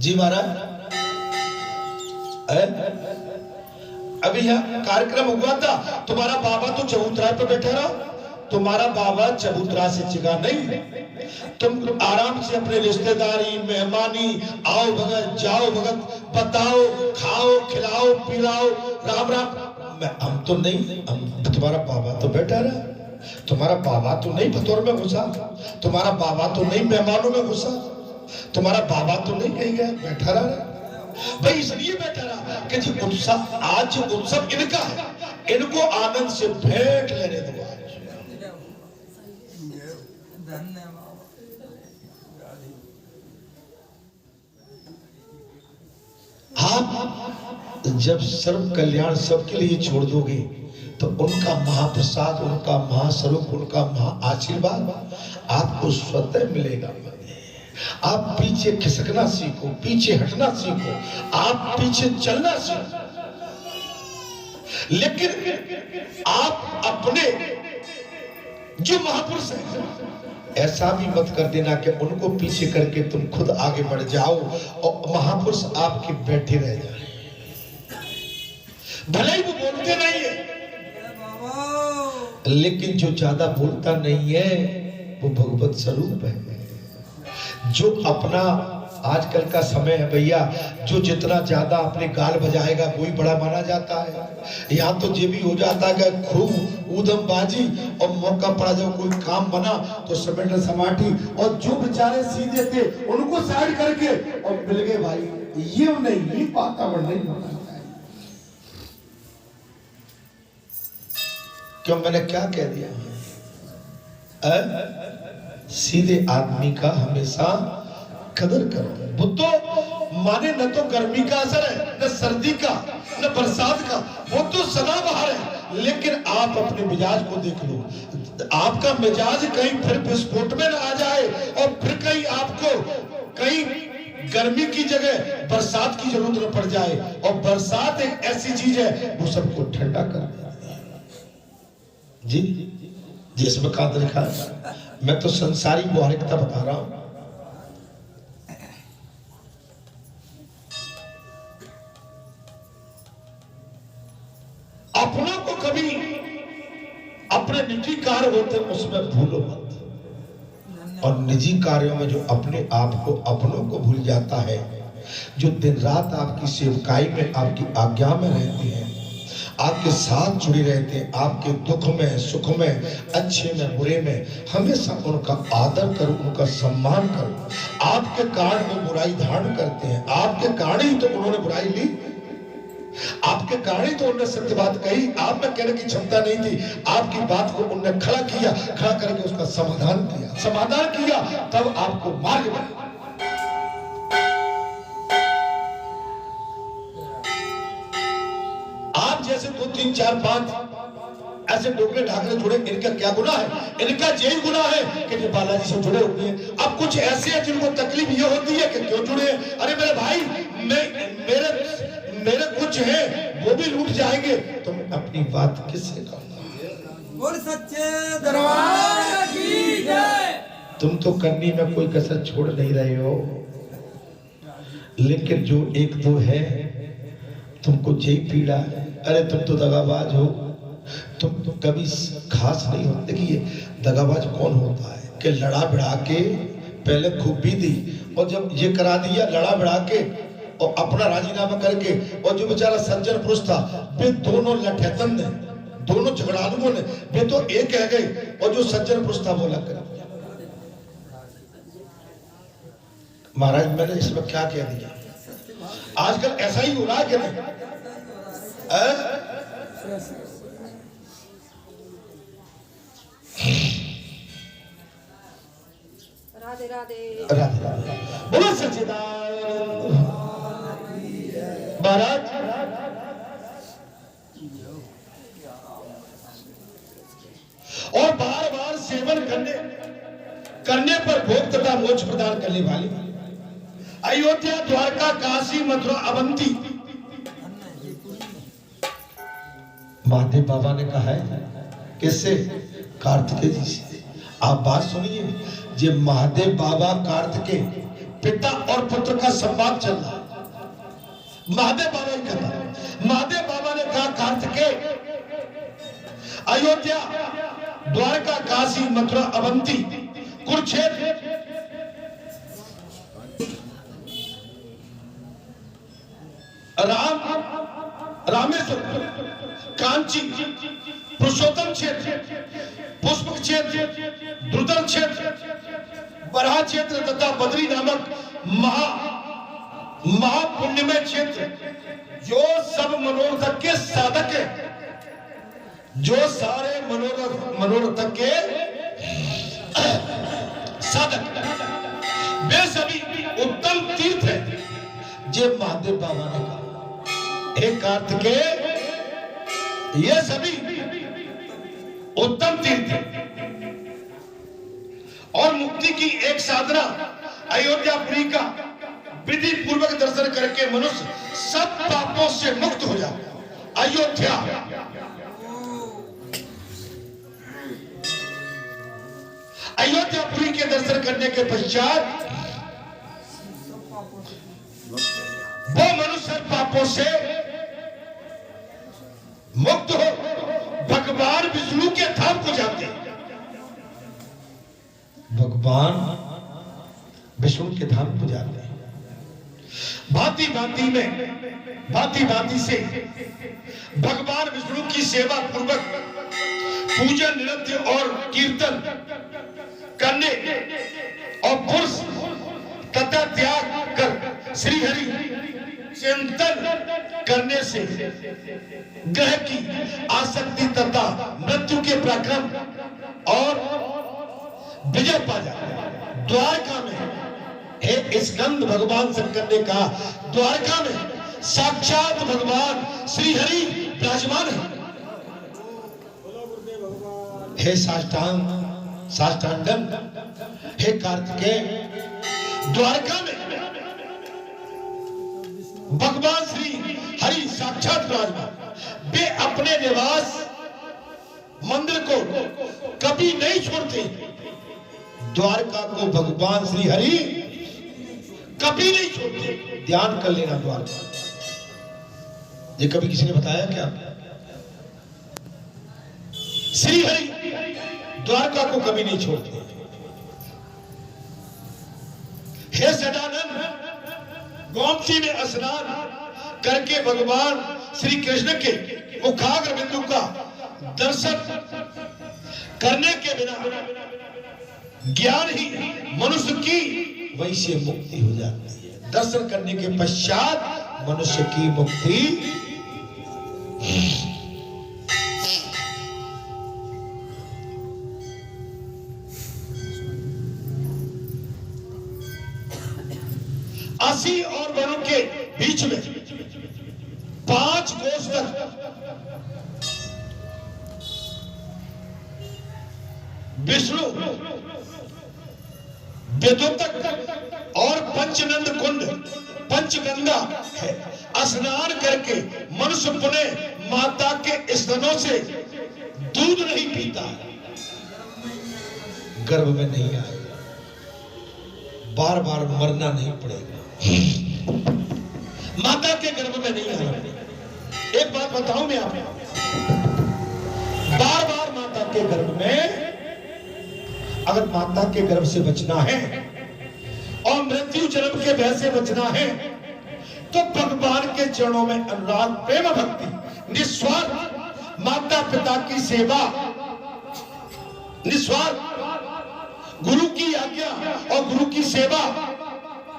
जी महाराज। अभी यहाँ कार्यक्रम हुआ था, तुम्हारा बाबा तो चबूतरा पे बैठा रहा। तुम्हारा बाबा चबूतरा से चिगा नहीं। तुम आराम से अपने रिश्तेदारी मेहमानी, आओ भगत जाओ भगत, बताओ खाओ खिलाओ पिलाओ, राम राम। हम तो नहीं, हम तुम्हारा बाबा तो बैठा रहा। तुम्हारा बाबा तो नहीं भतौर में घुसा, तुम्हारा बाबा तो नहीं मेहमानों में घुसा, तुम्हारा बाबा तो नहीं कहीं गया, बैठा रहा भाई। इसलिए बैठा रहा कि जी उत्सव, आज उत्सव इनका है, इनको आनंद से भेंट लेने दो। आप जब सर्व कल्याण सबके लिए छोड़ दोगे तो उनका महाप्रसाद, उनका महास्वरूप, उनका महा आशीर्वाद आपको स्वतः मिलेगा। आप पीछे खिसकना सीखो, पीछे हटना सीखो, आप पीछे चलना सीखो। लेकिन आप अपने जो महापुरुष हैं ऐसा भी मत कर देना कि उनको पीछे करके तुम खुद आगे बढ़ जाओ और महापुरुष आपके बैठे रह जाए। भले ही वो बोलते नहीं है, लेकिन जो ज्यादा बोलता नहीं है वो भगवत स्वरूप है। जो अपना आजकल का समय है भैया, जो जितना ज्यादा अपने गाल बजाएगा वही बड़ा माना जाता है। यहाँ तो ये भी हो जाता है खूब ऊधम बाजी, और मौका पड़ा जब कोई काम बना तो समेट समाटी, और जो बेचारे सीधे थे उनको साइड करके और मिल गए भाई। ये नहीं, ये वातावरण नहीं होना चाहिए। क्यों, मैंने क्या कह दिया? सीधे आदमी का हमेशा कदर करो। बुद्धो माने न तो गर्मी का असर है, न सर्दी का, न बरसात का, वो तो सदा बाहर है। लेकिन आप अपने मिजाज को देख लो, आपका मिजाज कहीं फिर विस्फोट में न आ जाए और फिर कहीं आपको कहीं गर्मी की जगह बरसात की जरूरत न पड़ जाए। और बरसात एक ऐसी चीज है वो सबको ठंडा कर देती है। जी जिसमें कहा लिखा है, मैं तो संसारी व्यवहारिकता बता रहा हूं। अपनों को कभी अपने निजी कार्य होते उसमें भूलो मत। और निजी कार्यों में जो अपने आप को, अपनों को भूल जाता है, जो दिन रात आपकी सेवकाई में, आपकी आज्ञा में रहते हैं, आपके साथ जुड़े रहते हैं, आपके दुख में सुख में, अच्छे में बुरे में, हमेशा उनका आदर करो, उनका सम्मान करो। आपके कारण वो बुराई धारण करते हैं, आपके कारण ही तो उन्होंने बुराई ली, आपके कारण ही तो उन्होंने सत्य बात कही। आप में कहने की क्षमता नहीं थी, आपकी बात को उन्होंने खड़ा किया, खड़ा करके उसका समाधान किया, समाधान किया, तब आपको मार्ग बना। आप जैसे 2 3 4 5 ऐसे डोकरे ढाकरे जुड़े, इनका क्या गुनाह है? इनका यही गुनाह है कि जो बालाजी से जुड़े हुए हैं। अब कुछ ऐसे हैं जिनको तकलीफ ये होती है कि क्यों जुड़े हैं। अरे मेरे भाई, मेरे कुछ हैं वो भी लूट जाएंगे, तो मैं अपनी बात किससे कहूंगा? बोल सच्चे दरबार की जय। तुम तो करनी में कोई कसर छोड़ नहीं रहे हो, लेकिन जो एक दो है तुमको यही पीड़ा है। अरे तुम तो दगाबाज हो, तुम तो कभी खास नहीं हो। देखिए दगाबाज कौन होता है कि लड़ा भिड़ा के पहले खूब भी दी, और जब ये करा दिया लड़ा भिड़ा के और अपना राजीनामा करके, और जो बेचारा सज्जन पुरुष था वे दोनों लठेतन ने, दोनों झगड़ालुओं ने वे तो एक कह गए, और जो सज्जन पुरुष था वो लग गया। महाराज मैंने इसमें क्या कह दिया? आजकल ऐसा ही हो रहा है कि नहीं? राधे राधे राधे राधे बोलो सच्चिदानंद महाराज। और बार बार सेवन करने पर भोग तथा मोक्ष प्रदान करने वाली अयोध्या, द्वारका, काशी, मथुरा, अवंती, महादेव बाबा ने कहा है किससे? कार्तिकेय जी से। आप बात सुनिए, जे महादेव बाबा कार्तिकेय पिता और पुत्र का संवाद चल रहा है। महादेव बाबा ही कहता, महादेव बाबा ने कहा कार्तिकेय, अयोध्या, द्वारका, काशी, मथुरा, अवंती, कुरुक्षेत्र, रामेश्वर, कांची, पुरुषोत्तम क्षेत्र, पुष्पक क्षेत्र, द्रुदल क्षेत्र, बरहा क्षेत्र तथा बद्री नामक महापुण्यमय क्षेत्र, जो सब मनोरथ के साधक है, जो सारे मनोरथ के साधक, वे सभी उत्तम तीर्थ है। जे महादेव बाबा ने कहा, एक कार्तिकेय, ये सभी उत्तम तीर्थ है और मुक्ति की एक साधना अयोध्यापुरी का विधि पूर्वक दर्शन करके मनुष्य सब पापों से मुक्त हो जाए। अयोध्या, अयोध्यापुरी के दर्शन करने के पश्चात वो मनुष्य पापों से मुक्त हो भगवान विष्णु के धाम को जाते हैं। भगवान विष्णु के धाम को जाते हैं। भांति भांति से भगवान विष्णु की सेवा पूर्वक पूजन, नृत्य और कीर्तन करने और पुरुष तथा त्याग कर श्री हरि चिंतन करने से ग्रह की आसक्ति तथा मृत्यु के पराक्रम और विजय पा जाता है। द्वारका में हे स्कंद, भगवान शंकर ने कहा, द्वारका में साक्षात भगवान श्री हरि विराजमान है। हे साष्टांगन, हे कार्तिकेय, द्वारका में भगवान श्री हरि साक्षात विराजमान। वे अपने निवास मंदिर को कभी नहीं छोड़ते। द्वारका को भगवान श्री हरि कभी नहीं छोड़ते। ध्यान कर लेना द्वारका। ये कभी किसी ने बताया क्या? श्री हरि द्वारका को कभी नहीं छोड़ते। हे सदानंद, गोमती में स्नान करके भगवान श्री कृष्ण के मुखाग्र बिंदु का दर्शन करने के बिना ज्ञान ही मनुष्य की वैसे मुक्ति हो जाती है। दर्शन करने के पश्चात मनुष्य की मुक्ति अस्सी और वनों के बीच में 5 कोस तक विष्णु विद्युतक और पंचनंद कुंड, पंचगंगा है। स्नान करके मनुष्य पुनः माता के स्तनों से दूध नहीं पीता, गर्भ में नहीं आएगा, बार बार मरना नहीं पड़ेगा, माता के गर्भ में नहीं आना पड़ेगा। एक बात बताऊं मैं आपको, बार बार माता के गर्भ में, अगर माता के गर्भ से बचना है और मृत्यु जन्म के भय से बचना है तो भगवान के चरणों में अनुराग, प्रेम, भक्ति, निस्वार्थ माता पिता की सेवा, निस्वार्थ गुरु की आज्ञा और गुरु की सेवा,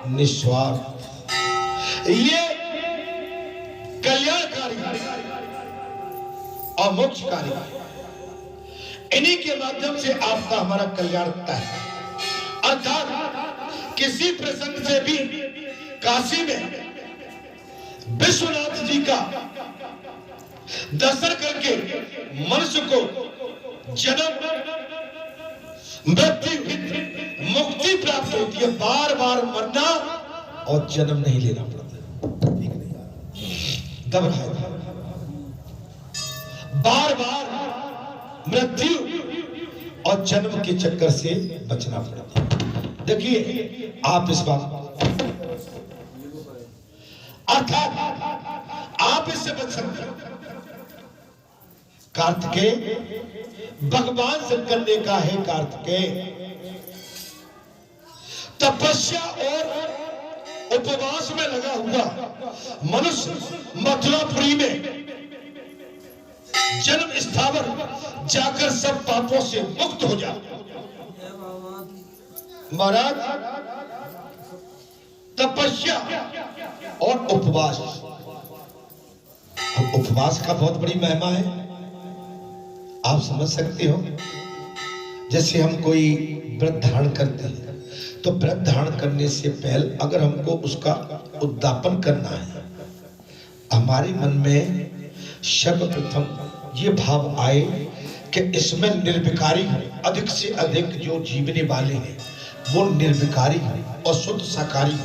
निस्वार्थ, ये कल्याणकारी और मोक्षकारी, इन्हीं के माध्यम से आपका हमारा कल्याण होता है। अर्थात किसी प्रसंग से भी काशी में विश्वनाथ जी का दर्शन करके मनुष्य को जन्म, मृत्यु, मुक्ति प्राप्त होती है। बार बार मरना और जन्म नहीं लेना पड़ता। दब रहा है, बार बार मृत्यु और जन्म के चक्कर से बचना पड़ता है। देखिए, आप इस बात अर्थात आप इससे बच सकते हो। कार्तिकेय भगवान शंकर ने कहा है, कार्तिकेय तपस्या और उपवास में लगा हुआ मनुष्य मथुरापुरी में जन्म स्थावर जाकर सब पापों से मुक्त हो जाए। महाराज तपस्या और उपवास, उपवास का बहुत बड़ी महिमा है, आप समझ सकते हो। जैसे हम कोई व्रत धारण करते हैं तो व्रत धारण करने से पहले अगर हमको उसका उद्यापन करना है, हमारे मन में सर्वप्रथम ये भाव आए कि इसमें निर्विकारी अधिक से अधिक जो जीवने वाले हैं वो निर्विकारी और शुद्ध शाकाहारी।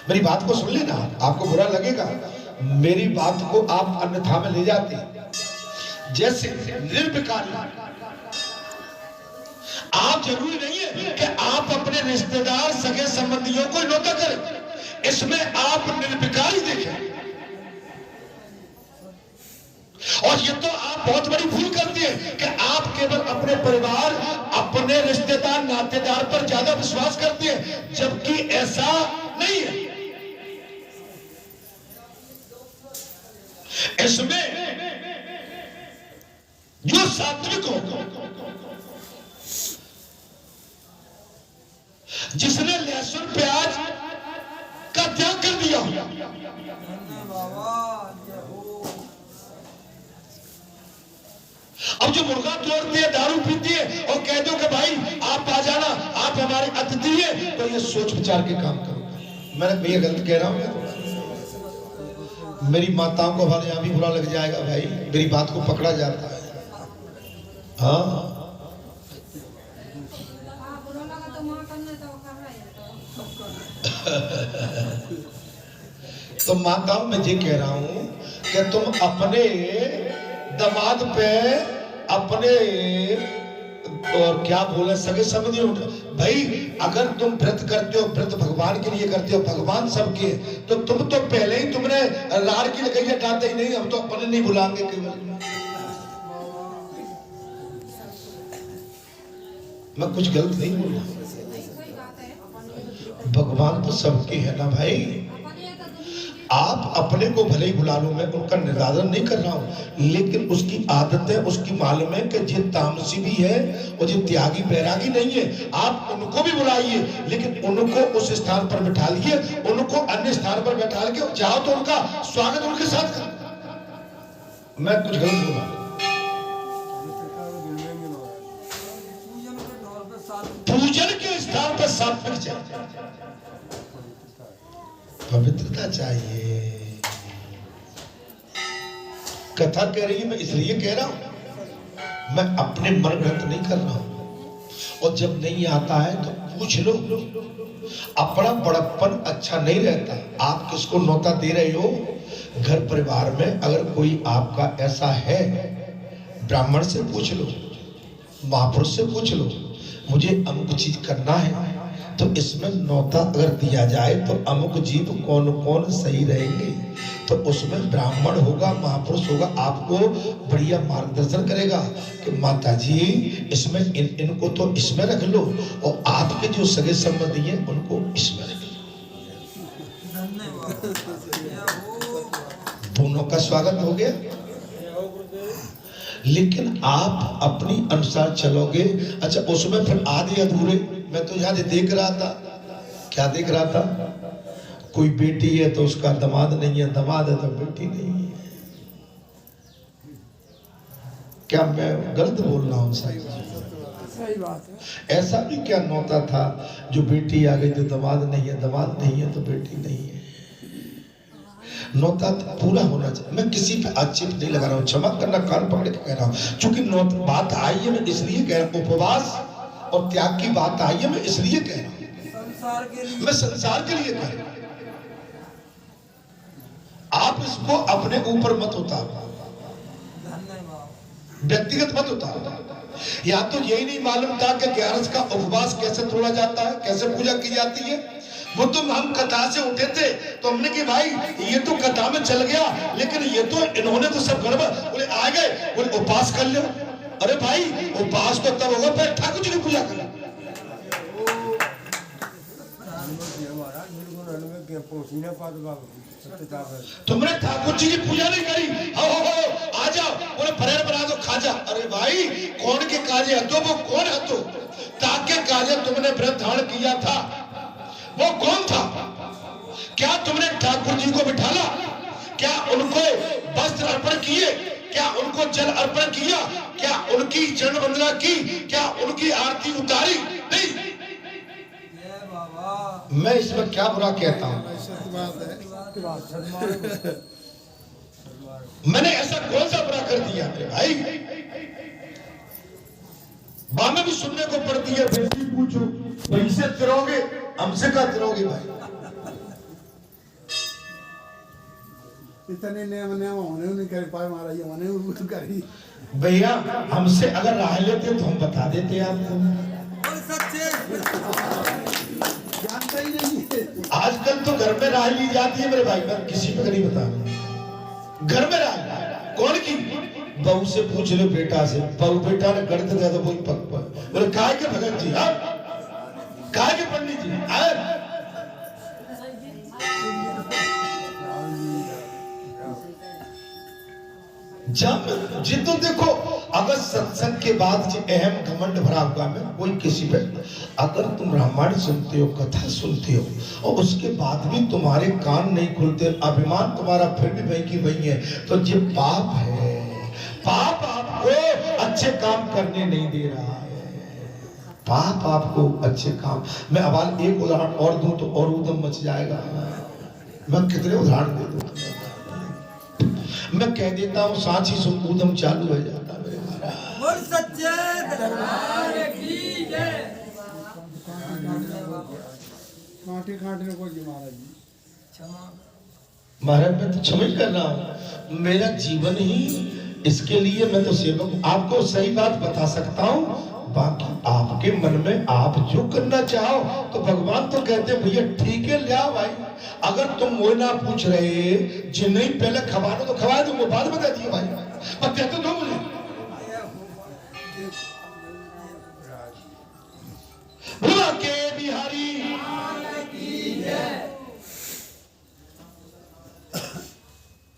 मेरी बात को सुन लेना, आपको बुरा लगेगा, मेरी बात को आप अन्यथा में ले जाते हैं। जैसे निर्विकारी, आप जरूरी नहीं है कि आप अपने रिश्तेदार सगे संबंधियों को न्योता करें, इसमें आप निर्विकारी देखें। और ये तो आप बहुत बड़ी भूल करती है कि आप केवल अपने परिवार, अपने रिश्तेदार, नातेदार पर ज्यादा विश्वास करती है, जबकि ऐसा नहीं है। इसमें जो सात्विक हो, जिसने लहसुन प्याज का त्याग कर दिया, अब जो मुर्गा तोड़ती है, दारू पीती है और कह दो कि भाई आप आ जाना, आप हमारे अतिथि हैं, तो ये सोच विचार के काम करो। मैंने भैया गलत कह रहा हूं, मेरी माताओं को हमारे यहां भी बुरा लग जाएगा भाई, मेरी बात को पकड़ा जाता है। हाँ तो माताओं मैं ये कह रहा हूं कि तुम अपने दामाद पे, अपने और क्या बोले सगे समझिए भाई, अगर तुम व्रत करते हो, व्रत भगवान के लिए करते हो, भगवान सबके, तो तुम तो पहले ही तुमने लाड़ की लगैया डालते ही नहीं, हम तो अपने नहीं बुलाएंगे केवल। मैं कुछ गलत नहीं बोल रहा, भगवान तो सबके है ना भाई। आप अपने को भले ही बुला लो, मैं उनका निरादर नहीं कर रहा हूं, लेकिन उसकी आदत है, उसकी मालूम है कि ये तामसी भी है और ये त्यागी बैरागी नहीं है। आप उनको भी बुलाइए, लेकिन उनको उस स्थान पर बैठा लिए, उनको अन्य स्थान पर बैठा के चाहो तो उनका स्वागत उनके साथ कर। मैं कुछ गलत बोला? पूजन के स्थान पर सात्विक चाहिए, पवित्रता चाहिए। कथा कह रही है, मैं इसलिए कह रहा हूं, मैं अपने मन ग्रंथ नहीं कर रहा हूं। और जब नहीं आता है तो पूछ लो, अपना बड़प्पन अच्छा नहीं रहता। आप किसको न्योता दे रहे हो घर परिवार में, अगर कोई आपका ऐसा है, ब्राह्मण से पूछ लो, महापुरुष से पूछ लो, मुझे अमुक चीज करना है, तो इसमें न्योता अगर दिया जाए तो अमुक जीव कौन कौन सही रहेंगे, तो उसमें ब्राह्मण होगा, महापुरुष होगा, आपको बढ़िया मार्गदर्शन करेगा कि माता जी इसमें इनको तो इसमें रख लो, और आपके जो सगे संबंधी हैं उनको इसमें रख लो। दोनों का स्वागत हो गया। लेकिन आप अपनी अनुसार चलोगे। अच्छा, उसमें फिर आधे अधूरे, मैं तो यहाँ देख रहा था, क्या देख रहा था, कोई बेटी है तो उसका दामाद नहीं है, दामाद है तो बेटी नहीं है। क्या मैं गलत बोल रहा हूँ? सही बात है। ऐसा भी क्या न्योता था, जो बेटी आ गई तो दामाद नहीं है, दामाद नहीं है तो बेटी नहीं है। न्योता पूरा होना चाहिए। मैं किसी पे आक्षेप नहीं लगा रहा हूँ, क्षमा करना, कान पकड़ के कह रहा हूँ, क्योंकि बात आई है, मैं इसलिए कह रहा हूँ, उपवास और त्याग की बात आई है, मैं इसलिए कह रहा हूँ, मैं संसार के लिए कह रहा हूँ। आप इसको अपने ऊपर मत उतारो, व्यक्तिगत मत उतारो। या तो यही नहीं मालूम था कि 11 का उपवास कैसे तोड़ा जाता है, कैसे पूजा की जाती है, वो तो हम कथा से उठे थे तो हमने कि भाई ये तो कथा में चल गया, लेकिन ये तो इन्होंने तो सब गड़बड़। बोले आ गए, बोले उपास कर लो। अरे भाई उपास तो तब होगा फिर ठाकुर जी की पूजा कर। तुमने ठाकुर जी की पूजा नहीं करी, हो आ जाओ, बोले फरेर बना दो खा जा। अरे भाई कौन के काजे हतो, वो कौन हतो? ताके काजे तुमने व्रत धारण किया था, वो कौन था? क्या तुमने ठाकुर जी को बिठाला? क्या उनको वस्त्र अर्पण किए? क्या उनको जल अर्पण किया? क्या उनकी चरण वंदना की? क्या उनकी आरती उतारी? नहीं। मैं इसमें क्या बुरा कहता हूं? मैंने ऐसा कौन सा बुरा कर दिया मेरे भाई? बात में भी सुनने को पड़ती है, फिर भी पूछो पैसे तिरोगे, हमसे क्या तिरोगे भाई? इतने नियम होने नहीं कर पाए महाराज, ये होने करी भैया। हमसे अगर राह लेते तो हम बता देते आपको। जानता ही नहीं है। आजकल तो घर में राह ली जाती है मेरे भाई, मैं किसी को नहीं बता। घर में राह कौन की? बहू से पूछ लो, बेटा से। बहू बेटा ने गणित दिया तो वही पक बोले काय के भगत जी, काय के पंडित जी। जब जी तो देखो, अगर सत्संग के बाद जो अहम घमंड भरा हुआ में कोई किसी पे, अगर तुम रामायण सुनते हो, कथा सुनते हो और उसके बाद भी तुम्हारे कान नहीं खुलते, अभिमान तुम्हारा फिर भी वही की वही है, तो ये पाप है। पाप आपको अच्छे काम करने नहीं दे रहा है। पाप आपको अच्छे काम। मैं अब एक उदाहरण और दूं तो और उदम मच जाएगा। मैं कितने उदाहरण दे दूं? मैं कह देता हूँ सांची सुन ऊधम चालू हो जाता है मेरे महाराज। बोल सच्चे दरबार की जय। कांटे कांटे को जी महाराज जी क्षमा। महाराज मैं तो क्षमा ही कर रहा हूँ, मेरा जीवन ही इसके लिए। मैं तो सेवक आपको सही बात बता सकता हूँ, बाकी आपके मन में आप जो करना चाहो तो भगवान तो कहते हैं भैया ठीक है ले आओ भाई। अगर तुम वो ना पूछ रहे जिन्हें पहले खवा दो तो खवा दो, वो बाद में दे दिए भाई। अब कहते दो मुझे भुला के बिहारी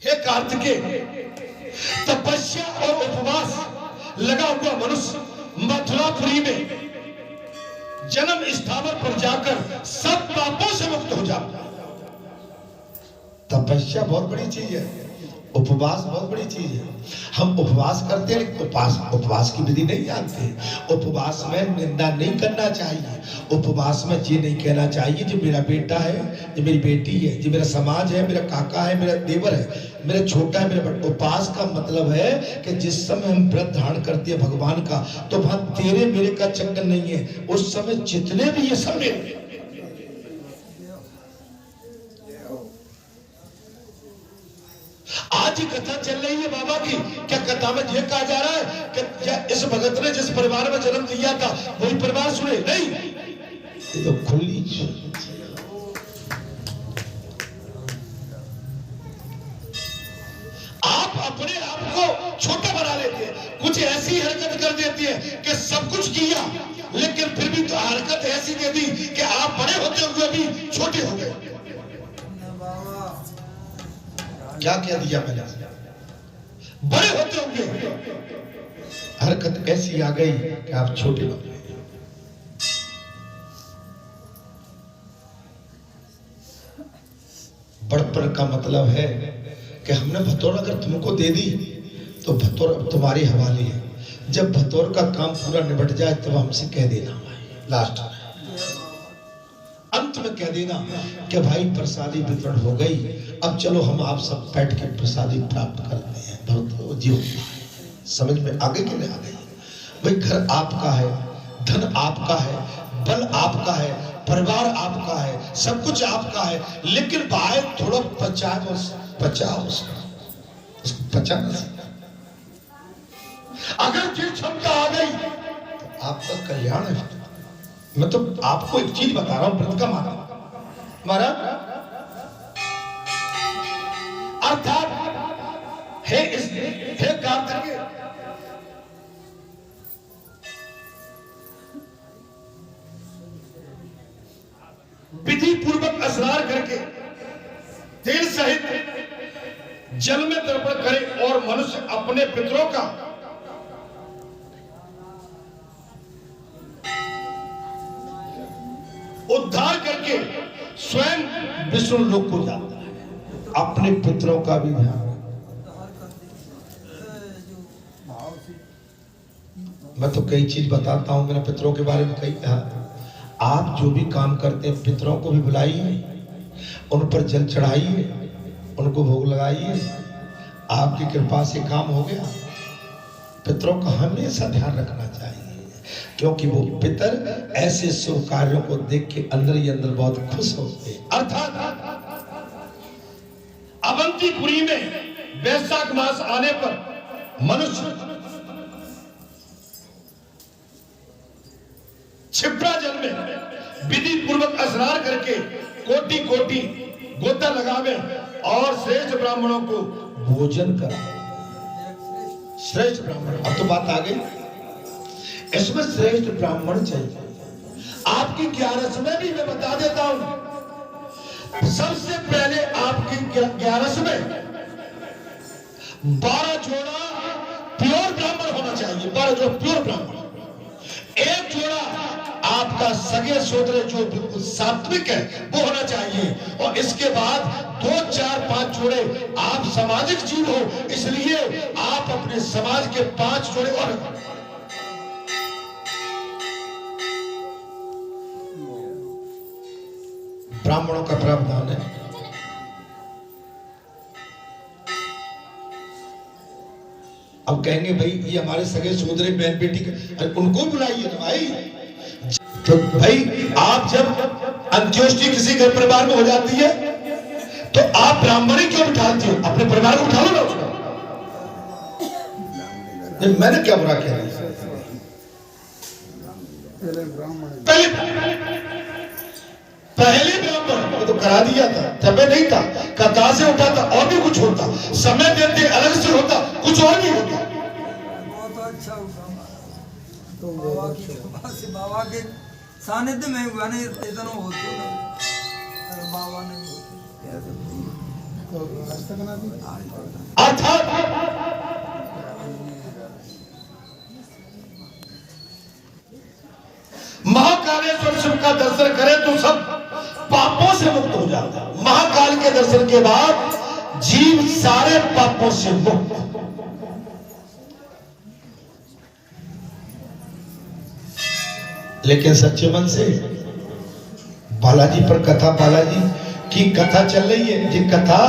हे कार्तिकेय, तपस्या और उपवास लगा हुआ मनुष्य मथुरापुरी में जन्म स्थावर पर जाकर सब पापों से मुक्त हो जाता। तपस्या बहुत बड़ी चीज है, उपवास बहुत बड़ी चीज है। हम उपवास करते हैं, उपवास की विधि नहीं जानते। उपवास में निंदा नहीं करना चाहिए। उपवास में ये नहीं कहना चाहिए जो मेरा बेटा है, जो मेरी बेटी है, जो मेरा समाज है, मेरा काका है, मेरा देवर है, मेरा छोटा है, मेरा बड़ा। उपवास का मतलब है कि जिस समय हम व्रत धारण करते हैं भगवान का, तो वहां तेरे मेरे का चक्कर नहीं है। उस समय जितने भी ये समय आज कथा चल रही है बाबा की, क्या कथा में यह कहा जा रहा है कि इस भगत ने जिस परिवार में जन्म लिया था वही परिवार सुने? नहीं, ये तो खुली। आप अपने आप को छोटा बना लेते हैं, कुछ ऐसी हरकत कर देती है कि सब कुछ किया लेकिन फिर भी तो हरकत ऐसी दे दी कि आप बड़े होते हुए भी छोटे हो गए। क्या कह दिया मैंने? बड़े होते होंगे हरकत ऐसी आ गई कि आप छोटे बन गए। बड़पन का मतलब है कि हमने भतौर अगर तुमको दे दी तो भतौर अब तुम्हारे हवाले है। जब भतौर का काम पूरा निपट जाए तब हमसे कह देना भाई, लास्ट में अंत में कह देना कि भाई प्रसादी वितरण हो गई, अब चलो हम आप सब बैठ के प्रसादी प्राप्त करते हैं। बहुत जीव समझ में आगे कि नहीं आ गई? भाई घर आपका है, धन आपका है, बल आपका है, परिवार आपका है, सब कुछ आपका है, लेकिन भाई थोड़ा बचाओ उसको बचाना। अगर ये क्षमता आ गई तो आपका कल्याण है। मैं तो आपको एक चीज बता रहा हूं, व्रत का माना महाराज अर्थात हे कार्तिकेय, विधि पूर्वक स्नान करके तेल सहित जल में तर्पण करे और मनुष्य अपने पितरों का उद्धार करके स्वयं विष्णु लोक को जाता है, अपने पितरों का भी ध्यान। मैं तो कई चीज बताता हूं, मैंने पितरों के बारे में कई कहा। आप जो भी काम करते हैं पितरों को भी बुलाइए, उन पर जल चढ़ाइए, उनको भोग लगाइए, आपकी कृपा से काम हो गया। पितरों का हमेशा ध्यान रखना चाहिए, क्योंकि वो पितर ऐसे शुभ कार्यों को देख के अंदर ही अंदर बहुत खुश होते हैं। अर्थात अवंतीपुरी में वैशाख मास आने पर मनुष्य क्षिप्रा जल में विधि पूर्वक स्नान करके कोटि कोटि गोता लगावे और श्रेष्ठ ब्राह्मणों को भोजन करावे। श्रेष्ठ ब्राह्मण, अब तो बात आ गई, इसमें श्रेष्ठ ब्राह्मण चाहिए। आपकी 11 में भी मैं बता देता हूं, सबसे पहले आपकी 11 में 12 जोड़ा प्योर ब्राह्मण होना चाहिए। 12 जोड़ा प्योर ब्राह्मण, एक जोड़ा आपका सगे सोदरे जो बिल्कुल सात्विक है वो होना चाहिए, और इसके बाद 2, 4, 5 जोड़े आप सामाजिक जीव हो, इसलिए आप अपने समाज के 5 जोड़े और ब्राह्मणों का प्रावधान है। अब कहेंगे भाई ये हमारे सगे सोदरे बहन बेटी, उनको बुलाइए ना भाई। तो भाई आप जब अंत्योष्टि किसी घर परिवार में हो जाती है तो आप ब्राह्मणी क्यों बिठाते हो? अपने परिवार को बिठा लो ना उसको। मैंने क्या बुरा किया? पहले ब्राह्मण तो करा दिया था, तबे नहीं था, कथा से उठा था और भी कुछ होता, समय देते अलग से होता, कुछ और भी होता। बहुत अच्छा हुआ तो बाबा के सानिध्य में हुआ नहीं, इतना होते ना बाबा ने महाकालेश्वर शिव का दर्शन करें तो सब पापों से मुक्त हो जाता है। महाकाल के दर्शन के बाद जीव सारे पापों से मुक्त। लेकिन सच्चे मन से बालाजी पर कथा, बालाजी की कथा चल रही है। ये कथा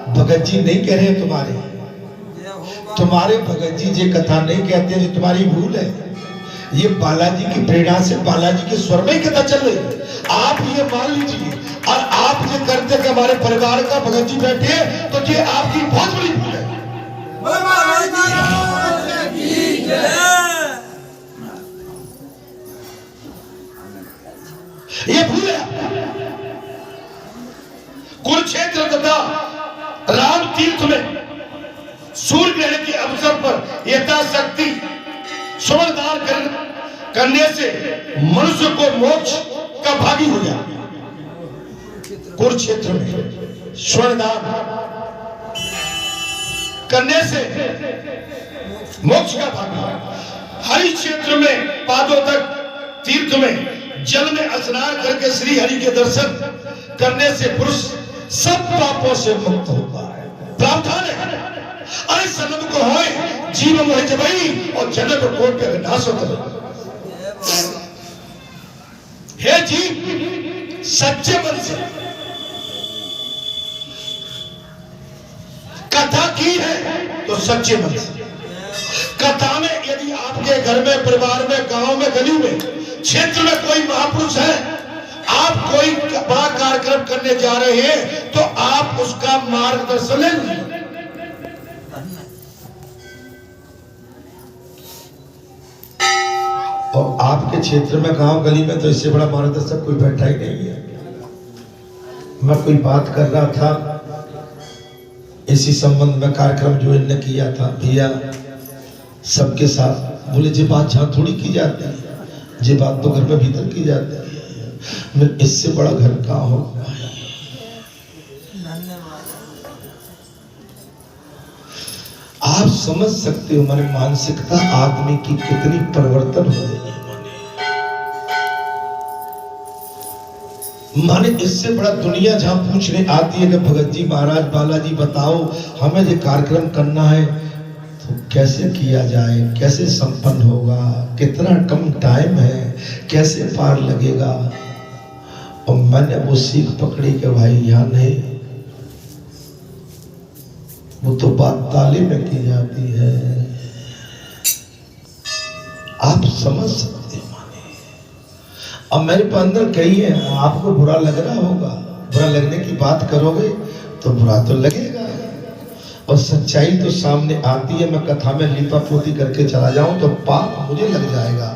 भगत जी नहीं कह रहे हैं, तुम्हारे भगत जी ये कथा नहीं कहते हैं, जो तुम्हारी भूल है। ये बालाजी की प्रेरणा से, बालाजी के स्वर में ही कथा चल रही है। आप ये मान लीजिए, और आप ये करते कि हमारे परिवार का भगत जी बैठे हैं, तो ये आपकी बहुत बड़ी भूल है। ये भूल है। कुरुक्षेत्र तथा राम तीर्थ में सूर्य ग्रहण के अवसर पर यथाशक्ति स्वरदान करने से मनुष्य को मोक्ष का भागी हो जाए। कुरुक्षेत्र में स्वरदान करने से मोक्ष का भागी। हरि क्षेत्र में पादोदक तीर्थ में जल में स्नान करके श्री हरि के दर्शन करने से पुरुष सब पापों से मुक्त होता है। प्रावधान है। अरे सनम को होए जीव मोह जबई और जन्म कोट पे नाश होता। हे जीव, सच्चे मन से कथा की है तो सच्चे मन से। कथा में यदि आपके घर में, परिवार में, गांव में, गली में, क्षेत्र में कोई महापुरुष है, आप कोई बड़ा कार्यक्रम करने जा रहे हैं, तो आप उसका मार्गदर्शन लेंगे। और आपके क्षेत्र में, गांव गली में तो इससे बड़ा मार्गदर्शक कोई बैठा ही नहीं है। मैं कोई बात कर रहा था इसी संबंध में, कार्यक्रम जो इनने किया था भैया सबके साथ। बोले जी बात जहाँ थोड़ी की जाती है, जी बात तो घर में भीतर की जाती है। मैं इससे बड़ा घर कहाँ हो। आप समझ सकते हो माने मानसिकता आदमी की कितनी परिवर्तन हो गई है। माने इससे बड़ा दुनिया जहां पूछने आती है कि भगत जी महाराज बालाजी बताओ हमें ये कार्यक्रम करना है तो कैसे किया जाए, कैसे संपन्न होगा, कितना कम टाइम है, कैसे पार लगेगा। और मैंने वो सीख पकड़ी कि भाई यहाँ नहीं, वो तो बात ताली में की जाती है। आप समझ सकते माने। अब मेरे पास अंदर कही है, आपको बुरा लग रहा होगा, बुरा लगने की बात करोगे तो बुरा तो लगेगा, और सच्चाई तो सामने आती है। मैं कथा में लीपा पोती करके चला जाऊं तो पाप मुझे लग जाएगा,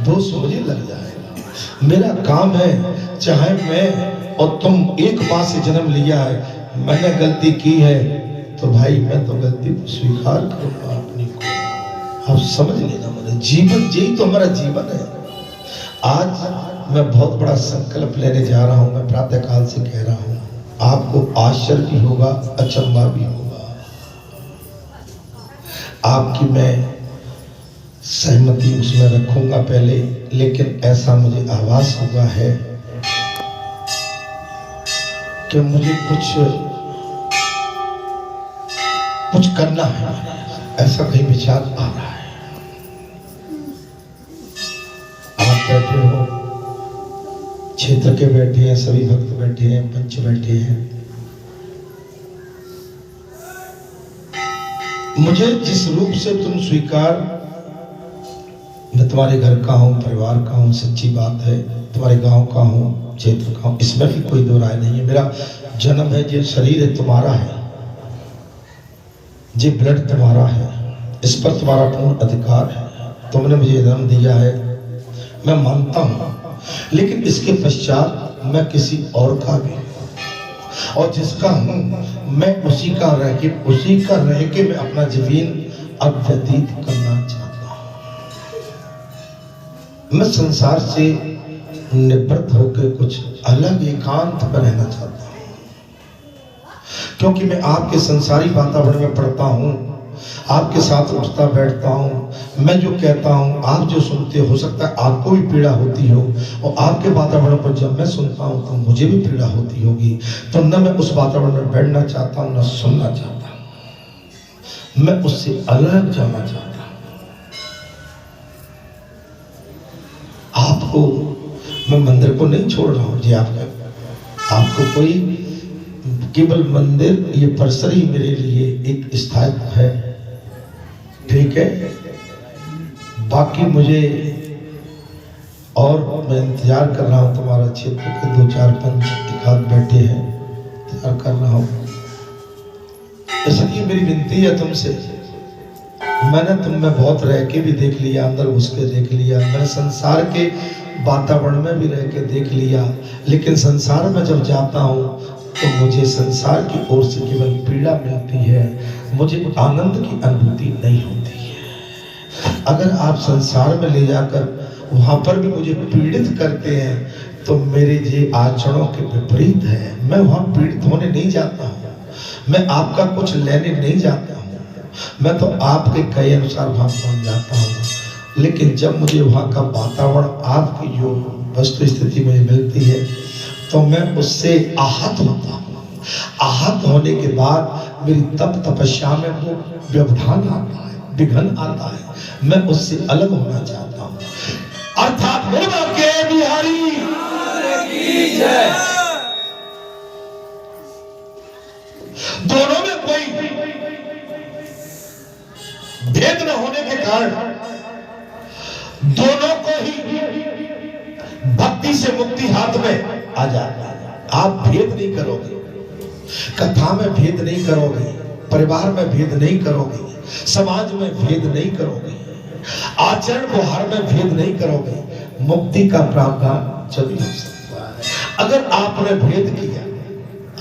दोष मुझे लग जाएगा। मेरा काम है, चाहे मैं और तुम एक माँ से जन्म लिया है, मैंने गलती की है तो भाई मैं तो गलती को स्वीकार करूंगा अपनी को। आप समझ लेना, मेरा जीवन यही तो हमारा जीवन है। आज मैं बहुत बड़ा संकल्प लेने जा रहा हूं, मैं प्रातः काल से कह रहा हूं, आपको आश्चर्य भी होगा, अचंभा भी होगा। आपकी मैं सहमति उसमें रखूंगा पहले, लेकिन ऐसा मुझे आभास हुआ है कि मुझे कुछ करना है, ऐसा कहीं विचार आ रहा है। आप बैठे हो, क्षेत्र के बैठे हैं, सभी भक्त बैठे हैं, पंच बैठे हैं। मुझे जिस रूप से तुम स्वीकार, मैं तुम्हारे घर का हूं, परिवार का हूं, सच्ची बात है, तुम्हारे गांव का हूं, क्षेत्र का हूं, इसमें भी कोई दो राय नहीं है। मेरा जन्म है, जो शरीर है तुम्हारा है, ये ब्लड तुम्हारा है, इस पर तुम्हारा पूर्ण अधिकार है, तुमने मुझे जन्म दिया है, मैं मानता हूं। लेकिन इसके पश्चात मैं किसी और का भी, और जिसका हूं मैं उसी का रह के मैं अपना जीवन अब व्यतीत करना चाहता हूं। मैं संसार से निवृत्त होकर कुछ अलग एकांत में रहना चाहता हूं, क्योंकि मैं आपके संसारी वातावरण में पढ़ता हूं, आपके साथ उठता बैठता हूं, मैं जो कहता हूं, आप जो सुनते हो सकता है आपको भी पीड़ा होती हो, और आपके वातावरण पर जब मैं सुनता हूं तो मुझे भी pीड़ा होती होगी। तो न मैं उस वातावरण में बैठना चाहता हूं, न सुनना चाहता हूं, मैं उससे अलग जाना चाहता हूं। आपको मैं मंदिर को नहीं छोड़ रहा हूं जी, आपको कोई केवल मंदिर, ये परिसर ही मेरे लिए एक स्थायित्व है, ठीक है। बाकी मुझे, और मैं इंतजार कर रहा हूँ, तुम्हारा क्षेत्र के 2-4 पंच एक हाथ बैठे हैं, इंतजार कर रहा हूँ। इसलिए मेरी विनती है तुमसे, मैंने तुम में बहुत रह के भी देख लिया, अंदर घुस के देख लिया, मैंने संसार के वातावरण में भी रह के देख लिया, लेकिन संसार में जब जाता हूँ तो मुझे संसार की ओर से केवल पीड़ा मिलती है, मुझे आनंद की अनुभूति नहीं होती है। अगर आप संसार में ले जाकर वहां पर भी मुझे पीड़ित करते हैं तो मेरे ये आचरणों के विपरीत है। मैं वहां पीड़ित होने नहीं जाता हूँ, मैं आपका कुछ लेने नहीं जाता हूँ, मैं तो आपके कहे अनुसार वहां पहुंच जाता हूँ। लेकिन जब मुझे वहां का वातावरण, आपकी जो वस्तु स्थिति मुझे मिलती है तो मैं उससे आहत होता हूँ। आहत होने के बाद मेरी तप तपस्या में वो व्यवधान आता है, विघ्न आता है, मैं उससे अलग होना चाहता हूँ। अर्थात बोलो के बिहारी की जय। दोनों में कोई भेद न होने के कारण दोनों को ही भक्ति से मुक्ति हाथ में आ जाता है। आप भेद नहीं करोगे, कथा में भेद नहीं करोगे, परिवार में भेद नहीं करोगे, समाज में भेद नहीं करोगे, आचरण व्यवहार में भेद नहीं करोगे। मुक्ति का प्रावधान जब हो सकता है। अगर आपने भेद किया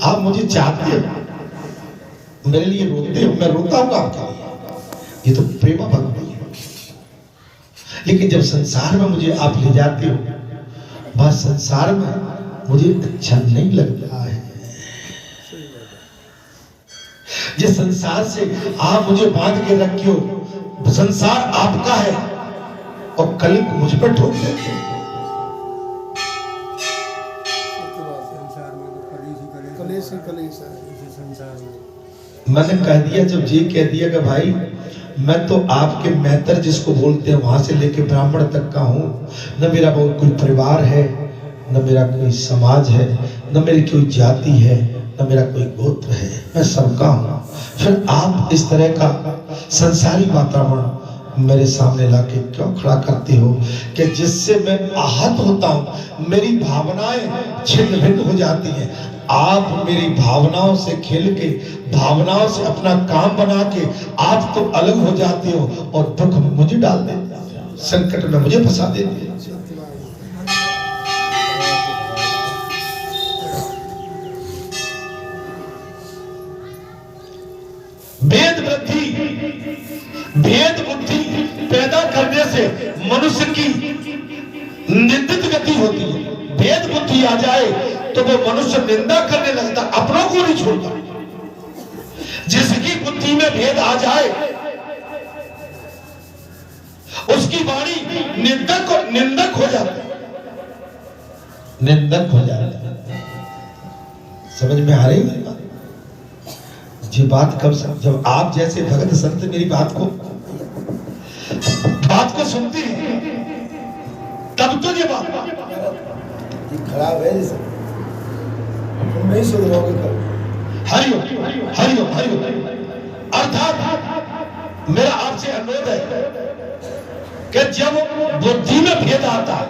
आप मुझे चाहते हो, मेरे लिए रोते हो, मैं रोता हूँ आपके लिए, ये तो प्रेम भक्ति है। लेकिन जब संसार में मुझे आप ले जाते हो, बस संसार में मुझे अच्छा नहीं लगता है। जिस संसार से आप मुझे बांध के रखे हो, संसार आपका है और कलंक मुझ पर ठोक देते हो। मैंने कह दिया, जब ये कह दिया कि भाई मैं तो आपके मैतर जिसको बोलते हैं वहां से लेके ब्राह्मण तक का हूँ, न मेरा कोई परिवार है, न मेरा कोई समाज है, न मेरी कोई जाति है, न मेरा कोई गोत्र है, मैं सबका हूँ। फिर आप इस तरह का संसारी वातावरण मेरे सामने लाके क्यों खड़ा करते हो कि जिससे मैं आहत होता हूँ, मेरी भावनाएं छिन्न भिन्न हो जाती हैं। आप मेरी भावनाओं से खेल के, भावनाओं से अपना काम बना के आप तो अलग हो जाते हो और दुख में मुझे डाल देते हो, संकट में मुझे फंसा देते हो। भेद वृद्धि, भेद बुद्धि पैदा करने से मनुष्य की निंदित गति होती है। भेद बुद्धि आ जाए तो वो मनुष्य निंदा करने लगता, अपनों को नहीं छोड़ता। जिसकी बुद्धि में भेद आ जाए उसकी वाणी निंदक हो जाती है, निंदक हो जाती है। समझ में आ रही है जी बात? कब जब आप जैसे भगत संत मेरी बात को सुनते हैं तब तो ये बात खराब है, जैसे नहीं सुधरोगे। हरिओम हरिओम हरिओम। अर्थात मेरा आपसे अनुरोध है कि जब बुद्धि में भेद आता है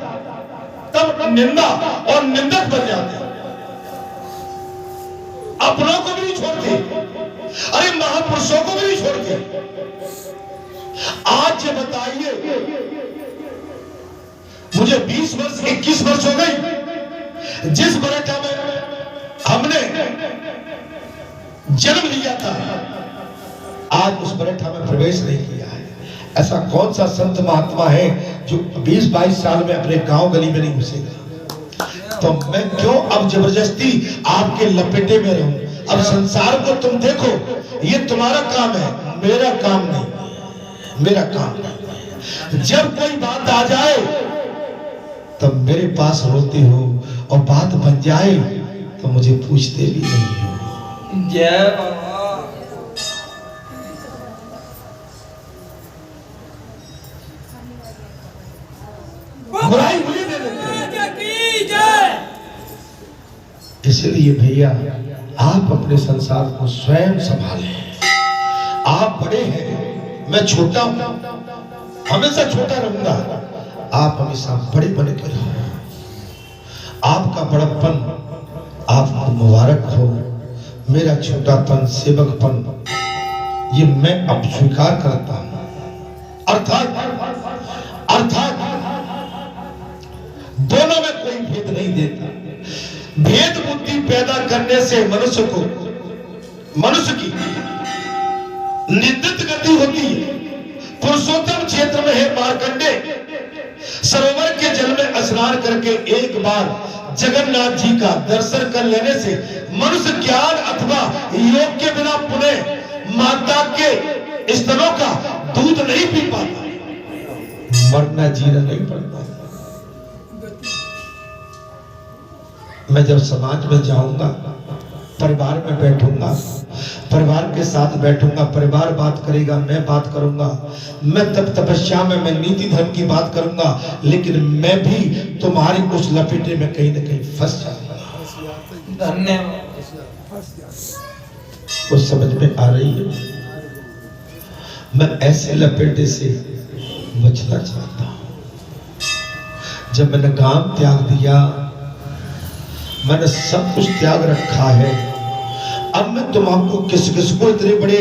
तब निंदा और निंदक बन जाते हैं, अपनों को भी नहीं छोड़ते, अरे महापुरुषों को भी नहीं छोड़ते। आज ये बताइए, मुझे 20 वर्ष 21 वर्ष हो गई, जिस बरेटा में हमने जन्म लिया था आज उस बरेठा में प्रवेश नहीं किया है। ऐसा कौन सा संत महात्मा है जो 20-22 साल में अपने गांव गली में नहीं घुसेगा? तो मैं क्यों अब जबरदस्ती आपके लपेटे में रहूं? अब संसार को तुम देखो, ये तुम्हारा काम है, मेरा काम नहीं, मेरा काम नहीं। जब कोई बात आ जाए तब मेरे पास रोते हो और बात बन जाए तो मुझे पूछते भी नहीं हो। जय बाबा। बुराई मुझे दे देते। इसलिए भैया आप अपने संसार को स्वयं संभालें। आप बड़े हैं, मैं छोटा हूं, हमेशा छोटा रहूंगा। आप हमेशा बड़े बने के रहो। आपका बड़प्पन आपको मुबारक हो, मेरा छोटापन सेवकपन ये मैं अब स्वीकार करता हूं। अर्थात दोनों में कोई भेद नहीं देता। भेद बुद्धि पैदा करने से मनुष्य की निंदित गति होती है। पुरुषोत्तम क्षेत्र में है मार्कंडे, सरोवर के जल में स्नान करके एक बार जगन्नाथ जी का दर्शन कर लेने से मनुष्य ज्ञान अथवा योग के बिना पुनः माता के स्तनों का दूध नहीं पी पाता, मरना जीना नहीं पड़ता। मैं जब समाज में जाऊंगा, परिवार में बैठूंगा, परिवार के साथ बैठूंगा, परिवार बात करेगा, मैं बात करूंगा, मैं तब तपस्या में मैं नीति धर्म की बात करूंगा, लेकिन मैं भी तुम्हारे उस लपेटे में कहीं न कहीं फंस जाऊंगा। धन्यवाद। कुछ समझ में आ रही है? मैं ऐसे लपेटे से बचना चाहता हूं। जब मैंने काम त्याग दिया, मैंने सब कुछ त्याग रखा है, अब मैं तुमको किस किस को इतने बड़े,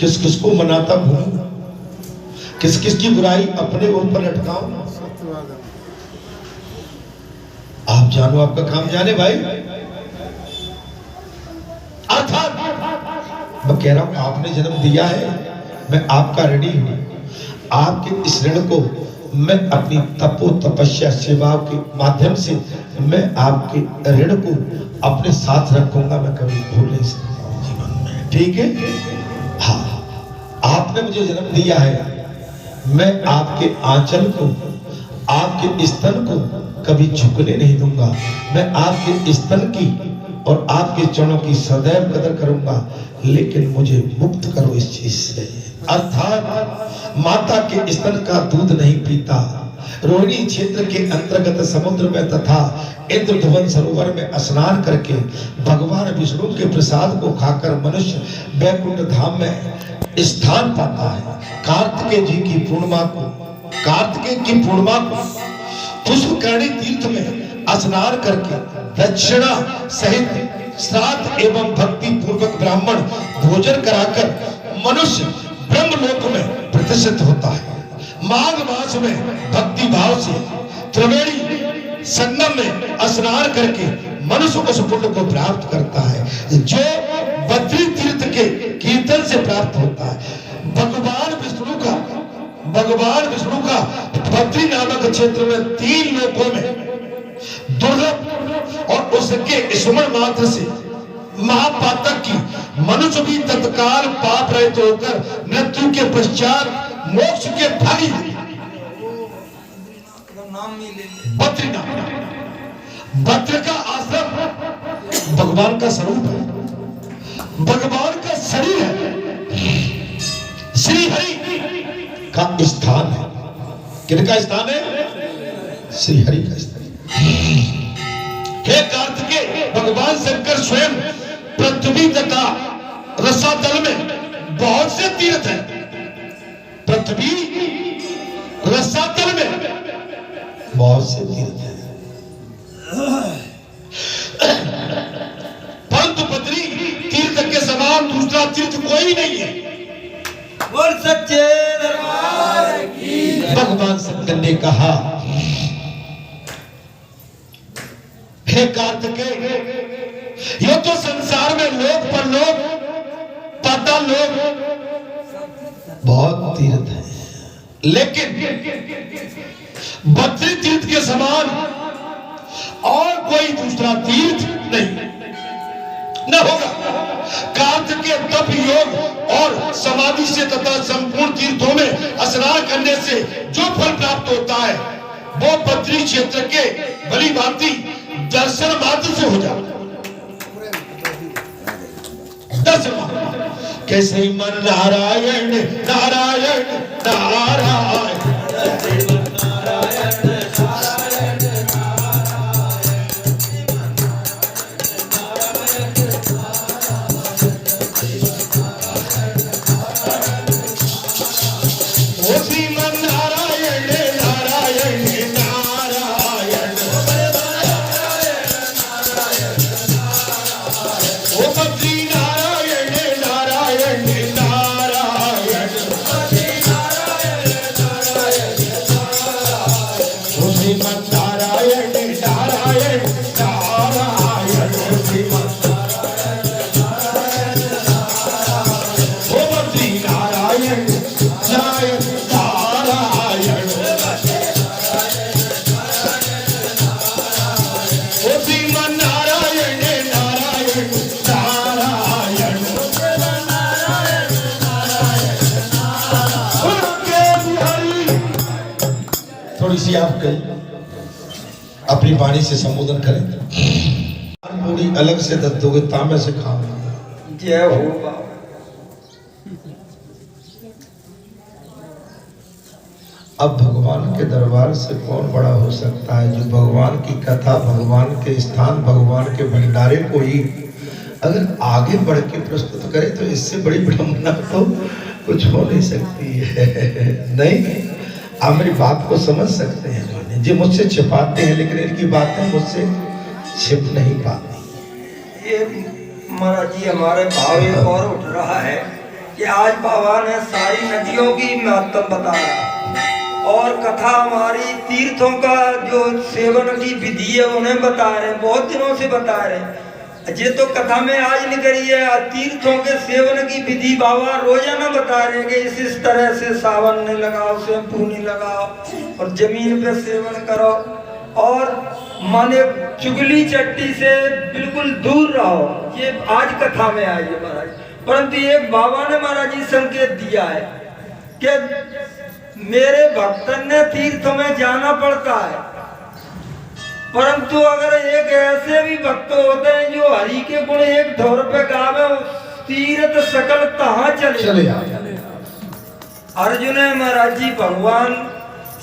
किस किस को मनाता हूँ, किस किस की बुराई अपने ऊपर लटकाऊं? आप जानो, आपका काम जाने भाई। मैं कह रहा हूं आपने जन्म दिया है, मैं आपका ऋणी हूं। आपके इस ऋण को मैं अपनी तपो तपस्या सेवा के माध्यम से मैं आपके ऋण को अपने साथ रखूंगा, मैं कभी भूल नहीं सकता जीवन में। ठीक है? हाँ, आपने मुझे जन्म दिया है, मैं आपके आंचल को, आपके स्तन को कभी झुकने नहीं दूंगा। मैं आपके स्तन की और आपके चरणों की सदैव कदर करूंगा, लेकिन मुझे मुक्त करो इस चीज से। अर्थात माता के स्तन का दूध नहीं पीता, रोहिणी क्षेत्र के अंतर्गत समुद्र में तथा इंद्रधुवन सरोवर में स्नान करके भगवान विष्णु के प्रसाद को खाकर मनुष्य वैकुंठ धाम में स्थान पाता है। कार्तिकेय जी की पूर्णिमा को, कार्तिकेय की पूर्णिमा को पुष्पकरणी तीर्थ में स्नान करके दक्षिणा सहित श्राद्ध एवं भक्ति पूर्वक ब्राह्मण भोजन कराकर मनुष्य ब्रह्मलोक में प्रतिष्ठित होता है। माघ मास में भक्ति भाव से त्रिवेणी संगम में स्नान करके मनुष्य उस पुण्य को प्राप्त करता है जो बद्री तीर्थ के कीर्तन से प्राप्त होता है। भगवान विष्णु का बद्री नामक क्षेत्र में 3 लोकों में दुर्लभ और उसके स्मरण मात्र से महापातक की मनुष्य भी तत्काल पाप रहित होकर मृत्यु के पश्चात मोक्ष के भागी बद्रीनाथ। बद्र का आश्रम भगवान का स्वरूप है, भगवान का शरीर है, श्री हरि का स्थान है। किनका स्थान है? श्री हरि का स्थान। हे कार्तिकेय, भगवान शंकर स्वयं पृथ्वी तथा रसातल में बहुत से तीर्थ हैं। पृथ्वी रसातल में बहुत से तीर्थ हैं, परंतु बद्री तीर्थ के समान दूसरा तीर्थ कोई नहीं है। बोल सच्चे दरबार की। भगवान शंकर ने कहा, हे कार्तिकेय, ये तो संसार में लोक परलोक पाताल लोक बहुत तीर्थ है, लेकिन बद्री तीर्थ के समान और कोई दूसरा तीर्थ नहीं न होगा। कार्तिकेय तप योग और समाधि से तथा संपूर्ण तीर्थों में स्नान करने से जो फल प्राप्त होता है वो बद्री क्षेत्र के भली भांति दर्शन मात्र से हो जाता है। दर्शन मात्र कैसे मन नारायण नारायण नारायण आप अपनी वाणी से संबोधन करें। पूरी अलग से दस दोगे तांबे से खाओ। जय हो बाबा। अब भगवान के दरबार से कौन बड़ा हो सकता है, जो भगवान की कथा, भगवान के स्थान, भगवान के भंडारे को ही अगर आगे बढ़ के प्रस्तुत करे तो इससे बड़ी विडंबना तो कुछ हो नहीं सकती है। नहीं, आप मेरी बात को समझ सकते हैं। जो मुझसे छिपाते हैं लेकिन इनकी बातें मुझसे छिप नहीं पाती। ये महाराज जी हमारे भाव एक और उठ रहा है कि आज बाबा ने सारी नदियों की महत्व बताया और कथा हमारी तीर्थों का जो सेवन की विधि है उन्हें बता रहे हैं, बहुत दिनों से बता रहे हैं। ये तो कथा में आज नहीं करी है। तीर्थों के सेवन की विधि बाबा रोजाना बता रहे हैं कि इस तरह से सावन नहीं लगाओ, शैम्पू नहीं लगाओ और जमीन पे सेवन करो और माने चुगली चट्टी से बिल्कुल दूर रहो। ये आज कथा में आई है महाराज। परंतु एक बाबा ने महाराज जी संकेत दिया है कि मेरे भक्तन ने तीर्थ में जाना पड़ता है, परंतु अगर एक ऐसे भी भक्त होते हैं जो हरि के गुण एक दौर पे गावे, तीर्थ सकल तहाँ चले अर्जुन है महाराज जी भगवान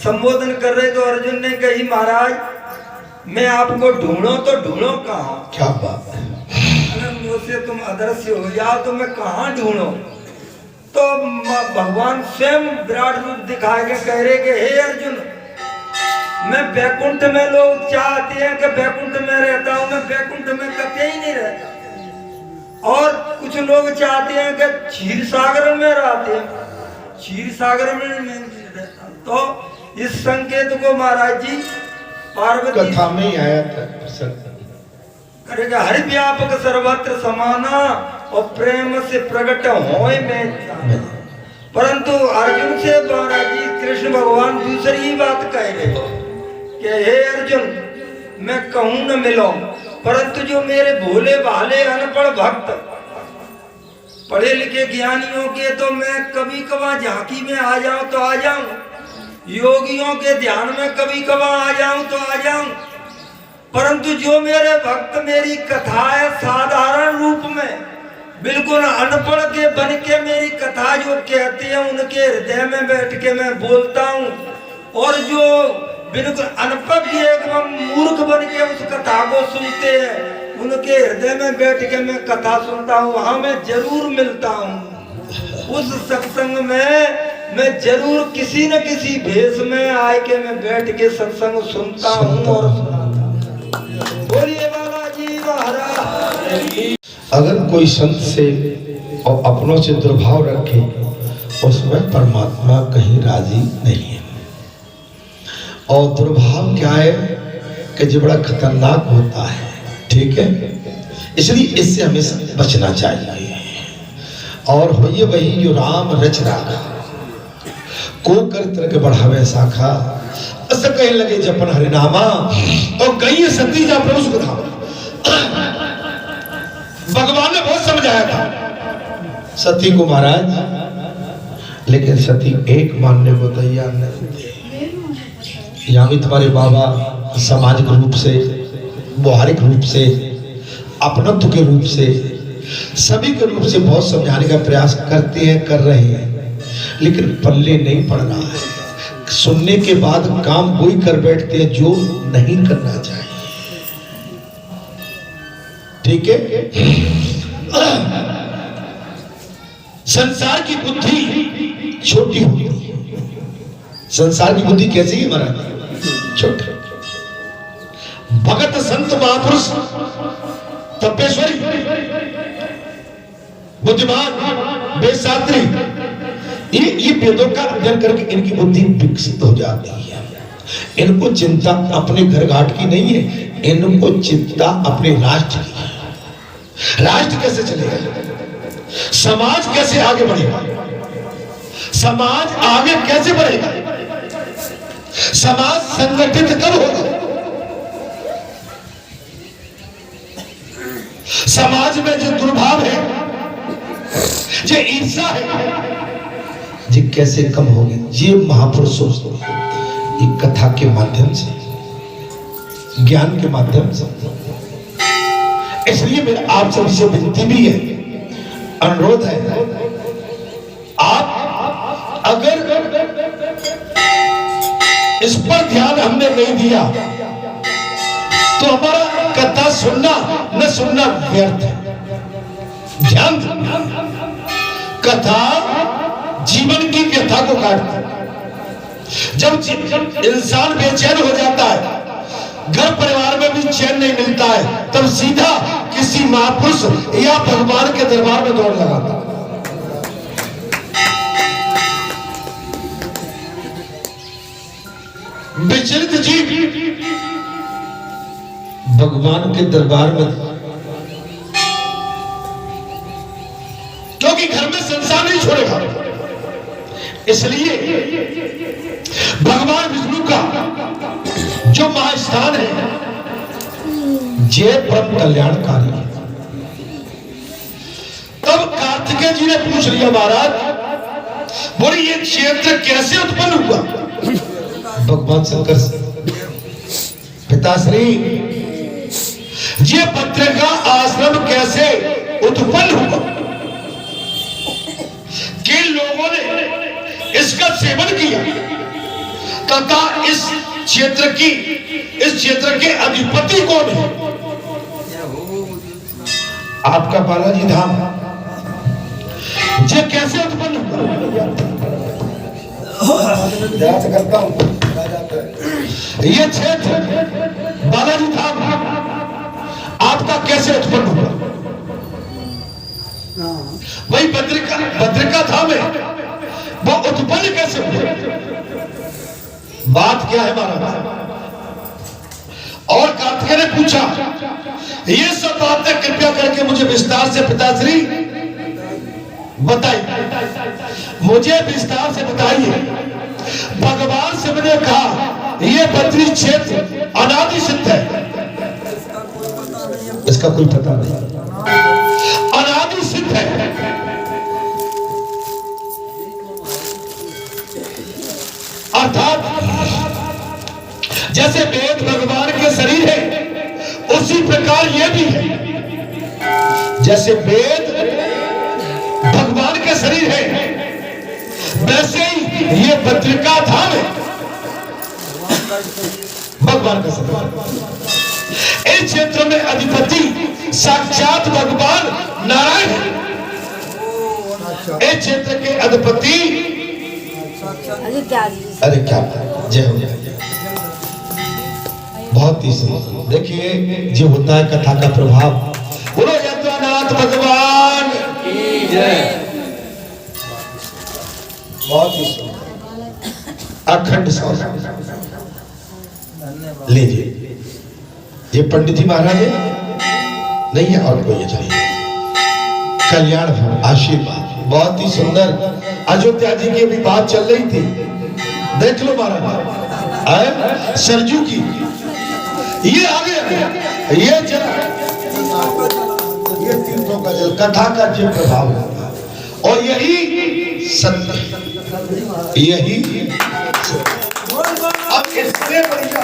संबोधन कर रहे तो अर्जुन ने कही महाराज मैं आपको ढूंढो तो ढूंढो कहाँ? क्या बात है। मुझसे तुम अदृश्य हो जाओ तो मैं कहाँ ढूंढो? तो भगवान स्वयं विराट रूप दिखा के कह रहे कि हे अर्जुन मैं बैकुंठ में, लोग चाहते हैं कि बैकुंठ में रहता हूं, मैं बैकुंठ में कतई ही नहीं रहता। और कुछ लोग चाहते हैं कि क्षीर सागर में रहते हैं, क्षीर सागर में नहीं रहता। तो इस संकेत को महाराज जी पार्वती कथा में ही आया था करेगा हरि व्यापक सर्वत्र समाना और प्रेम से प्रकट होए में। परंतु अर्जुन से महाराज जी कृष्ण भगवान दूसरी ही बात कह रहे कि हे अर्जुन मैं कहूं न मिलो, परंतु जो मेरे भोले भाले अनपढ़ भक्त पढ़े लिखे ज्ञानियों के तो मैं कभी कभार झांकी में आ जाऊं तो आ जाऊं, योगियों के ध्यान में कभी कभार आ जाऊं तो आ जाऊं, परंतु जो मेरे भक्त मेरी कथा है साधारण रूप में बिल्कुल अनपढ़ के बन के मेरी कथा जो कहते हैं उनके हृदय में बैठ के मैं बोलता हूँ, और जो बिल्कुल अनपढ़ एकदम मूर्ख बन के उस कथा को सुनते हैं उनके हृदय में बैठ के मैं कथा सुनता हूँ, वहां मैं जरूर मिलता हूँ। उस सत्संग में मैं जरूर किसी न किसी भेष में आए के मैं बैठ के सत्संग सुनता हूँ और सुनाता हूँ। बोलिए बालाजी महाराज। अगर कोई संत से और अपनों से दुर्भाव रखे उसमें परमात्मा कहीं राजी नहीं है। और दुर्भाव क्या है कि जो बड़ा खतरनाक होता है, ठीक है, इसलिए इससे हमें बचना चाहिए। और होइए वही जो राम रच राखा को कर तरह के बढ़ावे शाखा अस कहे लगे जपन हरिनामा और गई सती जा प्रभु सुख धामा। भगवान ने बहुत समझाया था सती को महाराज, लेकिन सती एक मानने को तैयार नहीं थे। यहाँ भी तुम्हारे बाबा सामाजिक रूप से, व्यवहारिक रूप से, अपनत्व के रूप से, सभी के रूप से बहुत समझाने का प्रयास करते हैं, कर रहे हैं, लेकिन पल्ले नहीं पड़ रहा है। सुनने के बाद काम वही कर बैठते हैं जो नहीं करना चाहिए। ठीक है, संसार की बुद्धि छोटी होती है। संसार की बुद्धि कैसी है महाराज? छोटी। भगत संत महापुरुष तपेश्वरी बुद्धिमान वेदशास्त्री ये वेदों का अध्ययन करके इनकी बुद्धि विकसित हो जाती है। इनको चिंता अपने घर घाट की नहीं है, इनको चिंता अपने राष्ट्र की है। राष्ट्र कैसे चलेगा, समाज कैसे आगे बढ़ेगा, समाज आगे कैसे बढ़ेगा, समाज संगठित कब होगा, समाज में जो दुर्भाव है, जो ईर्षा है, ये कैसे कम होगी। ये महापुरुषों ये कथा के माध्यम से, ज्ञान के माध्यम से। इसलिए मेरा आप सभी से विनती भी है, अनुरोध है, आप अगर इस पर ध्यान हमने नहीं दिया तो हमारा कथा सुनना न सुनना व्यर्थ है। ध्यान कथा जीवन की व्यथा को काटता है। जब इंसान बेचैन हो जाता है, घर परिवार में भी चैन नहीं मिलता है, तब सीधा किसी महापुरुष या भगवान के दरबार में दौड़ लगाता है। विचलित जीव भगवान के दरबार में क्योंकि घर में संसार नहीं छोड़ेगा। इसलिए भगवान विष्णु का जो महास्थान है ये परम कल्याणकारी है। तब कार्तिकेय जी ने पूछ लिया, महाराज बोले ये क्षेत्र कैसे उत्पन्न हुआ? भगवान शंकर से, पिताश्री ये पत्रिका आश्रम कैसे उत्पन्न हुआ? किन लोगों ने इसका सेवन किया तथा इस क्षेत्र के अधिपति कौन है? आपका बालाजी धाम ये कैसे उत्पन्न हुआ? करता हूँ ये क्षेत्र बालाजी धाम आपका कैसे उत्पन्न हुआ? वही बद्रिका धाम है, वो उत्पन्न कैसे हुआ? बात क्या है महाराज? और कार्तिकेय ने पूछा, ये सब बातें कृपया करके मुझे विस्तार से पिताश्री बताइए, मुझे विस्तार से बताइए। भगवान से मैंने कहा ये बद्री क्षेत्र अनादि सिद्ध है, इसका कोई पता नहीं, अनादि सिद्ध है। अर्थात जैसे वेद भगवान के शरीर है उसी प्रकार ये भी है। जैसे वेद भगवान के शरीर है वैसे ही ये बद्रिका धाम है भगवान का शरीर। इस क्षेत्र में अधिपति साक्षात भगवान नारायण है। इस क्षेत्र के अधिपति अरे क्या जय हो जय। बहुत ही सही। देखिए जो होता है कथा का प्रभाव। बोलो यज्ञनाथ भगवान की जय। बहुत ही सुंदर अखंड सौ लीजिए। ये पंडित जी महाराज नहीं है और कोई है, चलिए कल्याण भवन आशीर्वाद। बहुत ही सुंदर अयोध्या जी की भी बात चल रही थी, देख लो महाराज सरजू की। ये आगे ये जल, ये तीर्थों का जल कथा का जो प्रभाव होता है और यही सत्य, यही अब इससे बढ़िया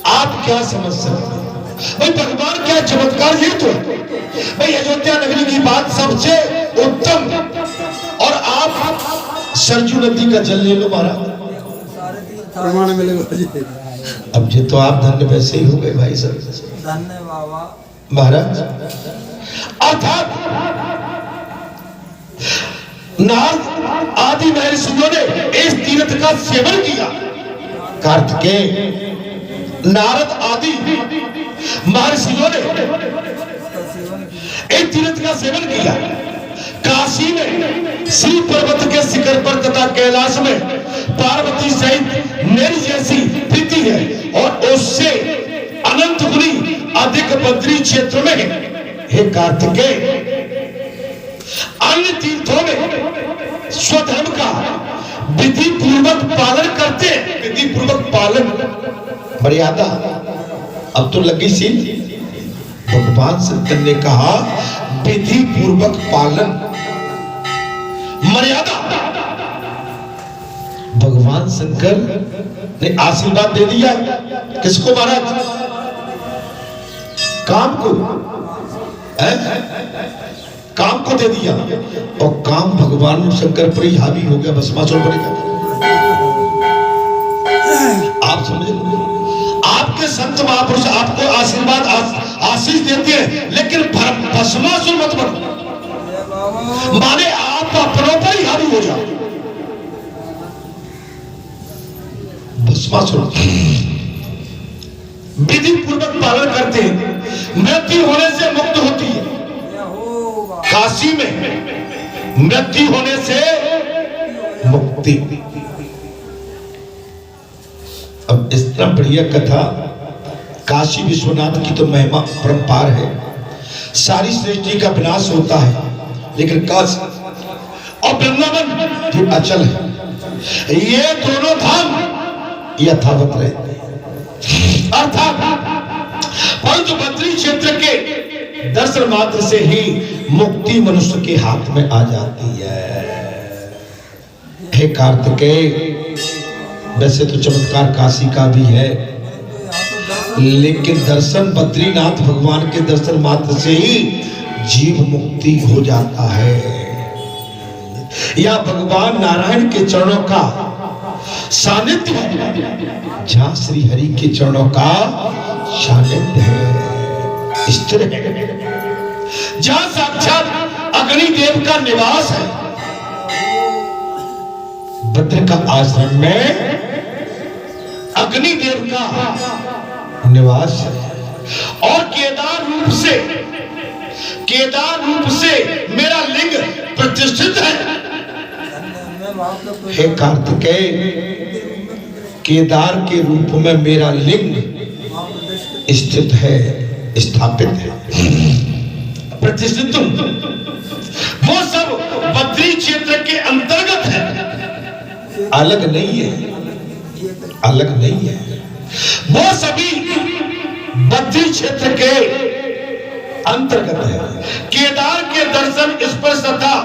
आप क्या समझ सकते हैं? भाई भगवान क्या चमत्कार ये तो भाई अयोध्या नगरी की बात सबसे उत्तम। और आप सरजू नदी का जल ले लो महाराज, प्रमाण मिलेगा जी। अब ये तो आप धन्य वैसे ही हो गए भाई सब धन्य बाबा महाराज। अर्थात नारद आदि महर्षियों ने इस तीर्थ का सेवन किया। कार्तिकेय नारद आदि महर्षियों ने इस तीर्थ का सेवन किया। काशी में श्री पर्वत के शिखर पर तथा कैलाश में पार्वती सहित मेरी जैसी प्रीति है और उससे अनंत गुनी अधिक बद्री क्षेत्र में है। हे कार्तिकेय अन्य तीर्थों में स्वधर्म का विधि पूर्वक पालन करते, विधि पूर्वक पालन मर्यादा। अब तो लगी सी भगवान शंकर ने कहा विधि पूर्वक पालन मर्यादा। भगवान शंकर ने आशीर्वाद दे दिया किसको महाराज? काम को, काम को दे दिया और काम भगवान शंकर पर ही हावी हो गया, भस्मासुर बनेगा। आप समझ लो, आपके संत महापुरुष आपको आशीर्वाद आशीष देते हैं लेकिन भस्मासुर मत बनो, माने आप अपनों पर ही हावी हो जाओ। भस्मासुर विधि पूर्वक पालन करते हैं, मृत्यु होने से मुक्त होती है। काशी में मृत्यु होने से मुक्ति। अब इस तरह बढ़िया कथा काशी विश्वनाथ की तो महिमा परंपार है। सारी सृष्टि का विनाश होता है लेकिन काशी और वृंदावन जो अचल है, ये दोनों धाम यथावत रहते हैं। अर्थात परंतु बद्री क्षेत्र के दर्शन मात्र से ही मुक्ति मनुष्य के हाथ में आ जाती है। हे कार्तिकेय, वैसे तो चमत्कार काशी का भी है, लेकिन दर्शन बद्रीनाथ भगवान के दर्शन मात्र से ही जीव मुक्ति हो जाता है, या भगवान नारायण के चरणों का सानिध्य है, जहां श्री हरि के चरणों का सानिध्य है, स्थिर है, जहां साक्षात अग्निदेव का निवास है। बद्र का आश्रम में अग्निदेव का निवास है, और केदार रूप से मेरा लिंग प्रतिष्ठित है। हे कार्तिकेय, केदार के रूप में मेरा लिंग स्थित है, स्थापित है, प्रतिष्ठित। वो सब बद्री क्षेत्र के अंतर्गत है, अलग नहीं है, अलग नहीं है। वो सभी बद्री क्षेत्र के अंतर्गत है। केदार के दर्शन, स्पर्श तथा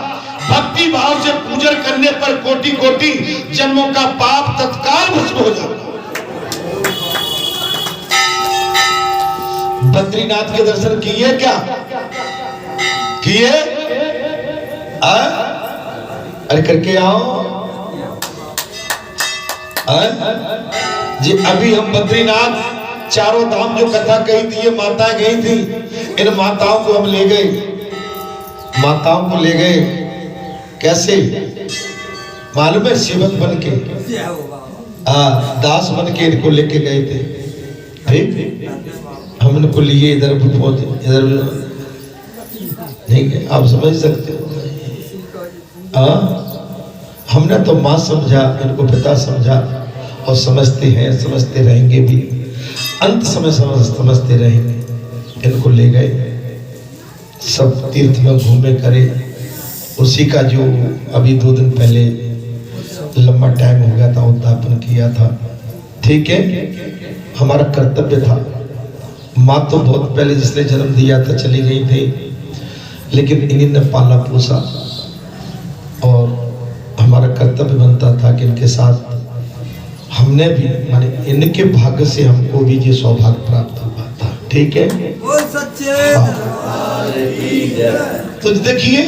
भक्ति भाव से पूजन करने पर कोटि कोटि जन्मों का पाप तत्काल भस्म हो जाता है। बद्रीनाथ के दर्शन किए क्या? किए? अरे करके आओ जी। अभी हम बद्रीनाथ चारों धाम जो कथा कही थी, ये माताएं गई थी, इन माताओं को हम ले गए, माताओं को ले गए। कैसे मालूम है? सेवक बन के, दास बन के इनको लेके गए थे। ठीक, हम इनको लिए, इधर भी पहुंचे, इधर नहीं, आप समझ सकते हो। हमने तो माँ समझा, इनको पिता समझा, और समझते हैं, समझते रहेंगे भी, अंत समय समझते रहेंगे। इनको ले गए, सब तीर्थ में घूमे करे। उसी का जो अभी 2 दिन पहले लंबा टाइम हो गया था, उद्यापन किया था। ठीक है, हमारा कर्तव्य था। माँ तो बहुत पहले जिसने जन्म दिया था चली गई थी, लेकिन इन्हीं ने पाला पोसा, और हमारा कर्तव्य बनता था कि इनके साथ हमने भी, माने इनके भाग्य से हमको भी ये सौभाग्य प्राप्त हुआ था। ठीक है, तो देखिए,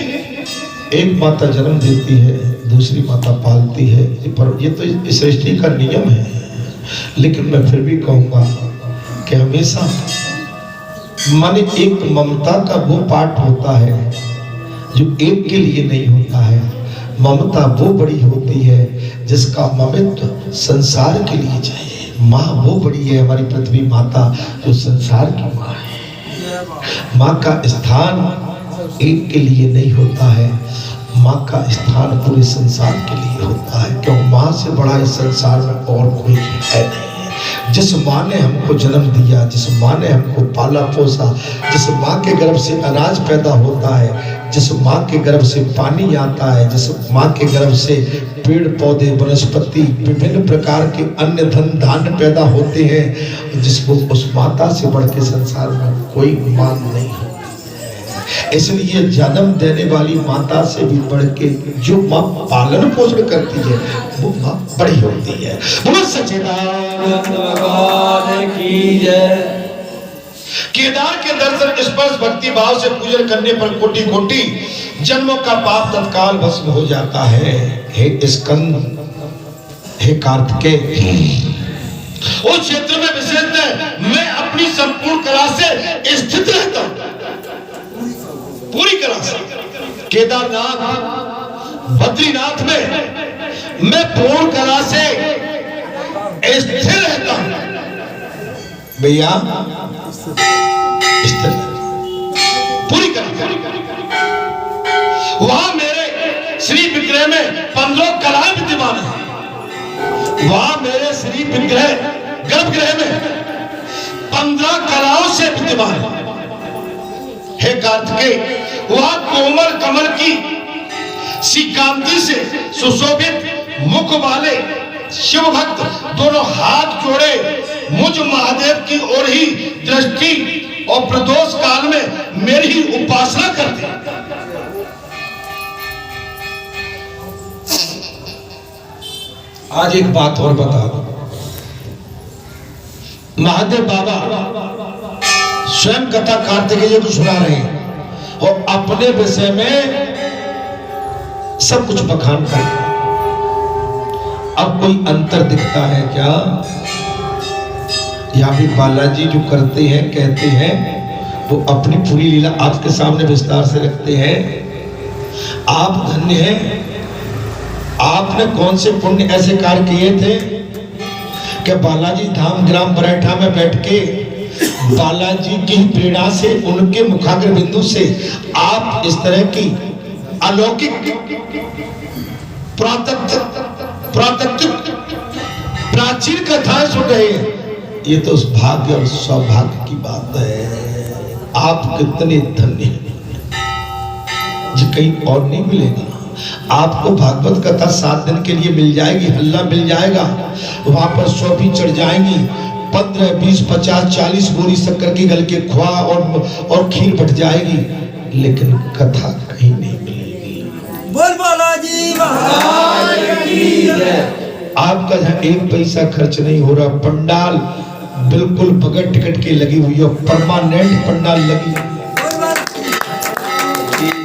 एक माता जन्म देती है, दूसरी माता पालती है, पर ये तो सृष्टि का नियम है। लेकिन मैं फिर भी कहूंगा कि हमेशा माने एक ममता का वो पाठ होता है जो एक के लिए नहीं होता है। ममता वो बड़ी होती है जिसका ममत्व संसार के लिए चाहिए। माँ वो बड़ी है, हमारी पृथ्वी माता, जो संसार की माँ है। माँ का स्थान एक के लिए नहीं होता है, माँ का स्थान पूरे संसार के लिए होता है, क्योंकि माँ से बड़ा इस संसार में और कोई है नहीं। जिस माँ ने हमको जन्म दिया, जिस माँ ने हमको पाला पोसा, जिस माँ के गर्भ से अनाज पैदा होता है, जिस माँ के गर्भ से पानी आता है, जिस माँ के गर्भ से पेड़ पौधे वनस्पति विभिन्न प्रकार के अन्य धन धान्य पैदा होते हैं, जिसको उस माता से बढ़ के संसार में कोई माँ नहीं होती। इसलिए जन्म देने वाली माता से भी बढ़ के जो माँ पालन पोषण करती है वो माँ बड़ी होती है। बोलो सच्चिदानंद भगवान की जय। केदार के दर्शन स्पर्श भक्ति भाव से पूजन करने पर कोटि कोटि जन्मों का पाप तत्काल भस्म हो जाता है। हे स्कंद, हे कार्तिकेय, उस क्षेत्र में विशेषतः मैं अपनी संपूर्ण कला से स्थित रहता हूं, पूरी कला से। केदारनाथ बद्रीनाथ में मैं पूर्ण कला से स्थिर रहता हूं। भैया स्थिर पूरी कला। वहां मेरे श्री विग्रह में 15 कलाएं विद्यमान है। वहां मेरे श्री विग्रह गर्भगृह में 15 कलाओं से विद्यमान है। हे कार्तिकेय, वहां कोमल कोमल कमल की श्रीकांति से सुशोभित मुख वाले शिव भक्त दोनों हाथ जोड़े मुझ महादेव की ओर ही दृष्टि और प्रदोष काल में मेरी ही उपासना करते। आज एक बात और बता दो, महादेव बाबा स्वयं कथा कार्तिकेय को सुना रहे हैं और अपने विषय में सब कुछ बखान कर। अब कोई अंतर दिखता है क्या? यहाँ भी बालाजी जो करते हैं कहते हैं वो अपनी पूरी लीला आपके सामने विस्तार से रखते हैं। आप धन्य हैं, आपने कौन से पुण्य ऐसे कार्य किए थे कि बालाजी धाम ग्राम बरैठा में बैठ के बालाजी की प्रेरणा से उनके मुखाग्र बिंदु से आप इस तरह की अलौकिक प्राचीन कथाएं सुन रहे हैं। ये तो उस भाग्य और सौभाग्य की बात है। आप कितने धन्य हैं, जी कहीं और नहीं मिलेगा। आपको भागवत कथा 7 दिन के लिए मिल जाएगी, हल्ला मिल जाएगा, वहां पर 100 भी चढ़ जाएंगी, 15, 20, 50, 40 बोरी शक्कर की गल के खुआ और खीर बट जाएगी, लेकिन कथा कहीं नहीं मिलेगी। बोल बालाजी महाराज की जय। आपका जहाँ 1 पैसा खर्च नहीं हो रहा, पंडाल बिल्कुल बगैर टिकट के लगी हुई है, परमानेंट पंडाल लगी,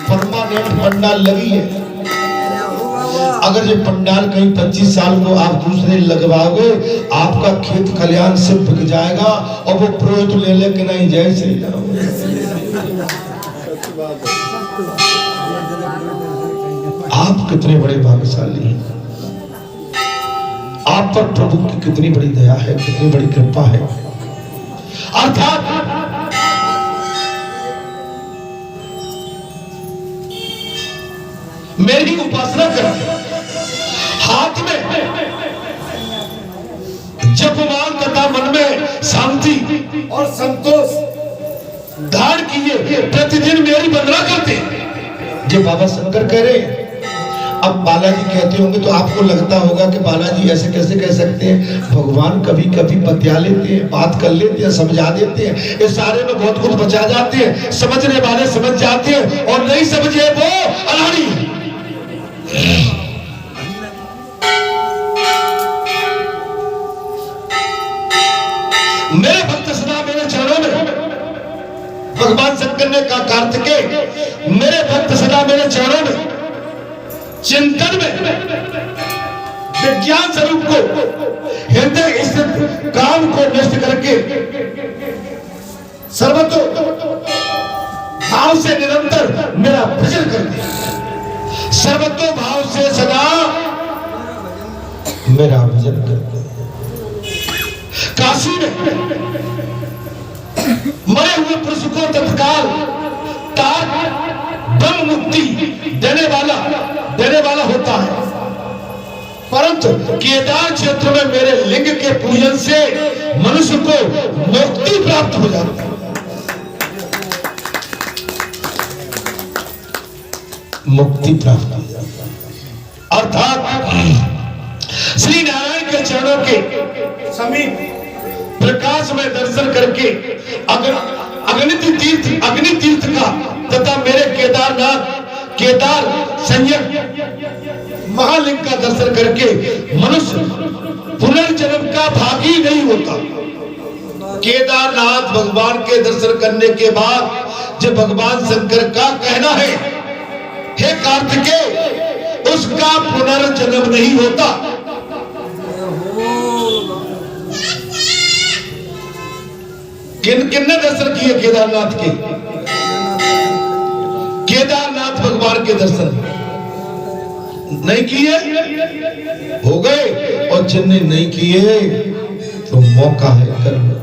परमानेंट पंडाल लगी है। अगर ये पंडाल कहीं 25 साल को आप दूसरे लगवाओगे, आपका खेत खलियान से बिक जाएगा और वो पुरोहित ले लेके नहीं जय श्री राम। आप कितने बड़े भाग्यशाली हैं, आप पर प्रभु की कितनी बड़ी दया है, कितनी बड़ी कृपा है। अर्थात मेरी उपासना कर, हाथ में जपमान तथा मन में शांति और संतोष धारण किए प्रतिदिन मेरी वंदना करते। जब बाबा शंकर कह रहे, अब बालाजी कहते होंगे तो आपको लगता होगा कि बालाजी ऐसे कैसे कह सकते हैं। भगवान कभी कभी बतिया लेते हैं, बात कर लेते हैं, समझा देते हैं, इस सारे में बहुत कुछ बचा जाते हैं। समझने वाले समझ जाते हैं और नहीं समझे वो अनाड़ी। मेरे भक्त सदा मेरे चरणों में, भगवान शंकर ने कहा कार्तिकेय मेरे भक्त सदा मेरे चरणों में चिंतन में विज्ञान स्वरूप को हृदय स्थित काम को नष्ट करके सर्वतो भाव से निरंतर मेरा भजन करते, सर्वतो भाव से सदा मेरा भजन करते। काशी में मरे हुए पुरुष को तत्काल ब्रह्म मुक्ति देने वाला होता है, परंतु केदार क्षेत्र में मेरे लिंग के पूजन से मनुष्य को मुक्ति प्राप्त हो जाती है। मुक्ति प्राप्त हो जाती है, अर्थात श्री नारायण के चरणों के समीप प्रकाश में दर्शन करके अग्नि तीर्थ का तथा मेरे केदार संयक महालिंग का दर्शन करके मनुष्य पुनर्जन्म का भागी नहीं होता। केदारनाथ भगवान के दर्शन करने के बाद जब भगवान शंकर का कहना है, हे कार्तिकेय उसका पुनर्जन्म नहीं होता। किन्ने दर्शन किए केदारनाथ के? केदारनाथ भगवान के दर्शन नहीं किए, हो गए, और जिनने नहीं किए तो मौका है कर लो।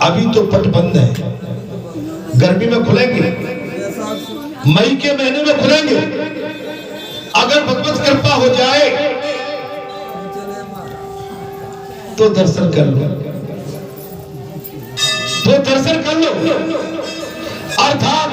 अभी तो पट बंद है, गर्मी में खुलेंगे, मई के महीने में खुलेंगे। अगर भगवत कृपा हो जाए तो दर्शन कर लो, तो दर्शन कर लो। अर्थात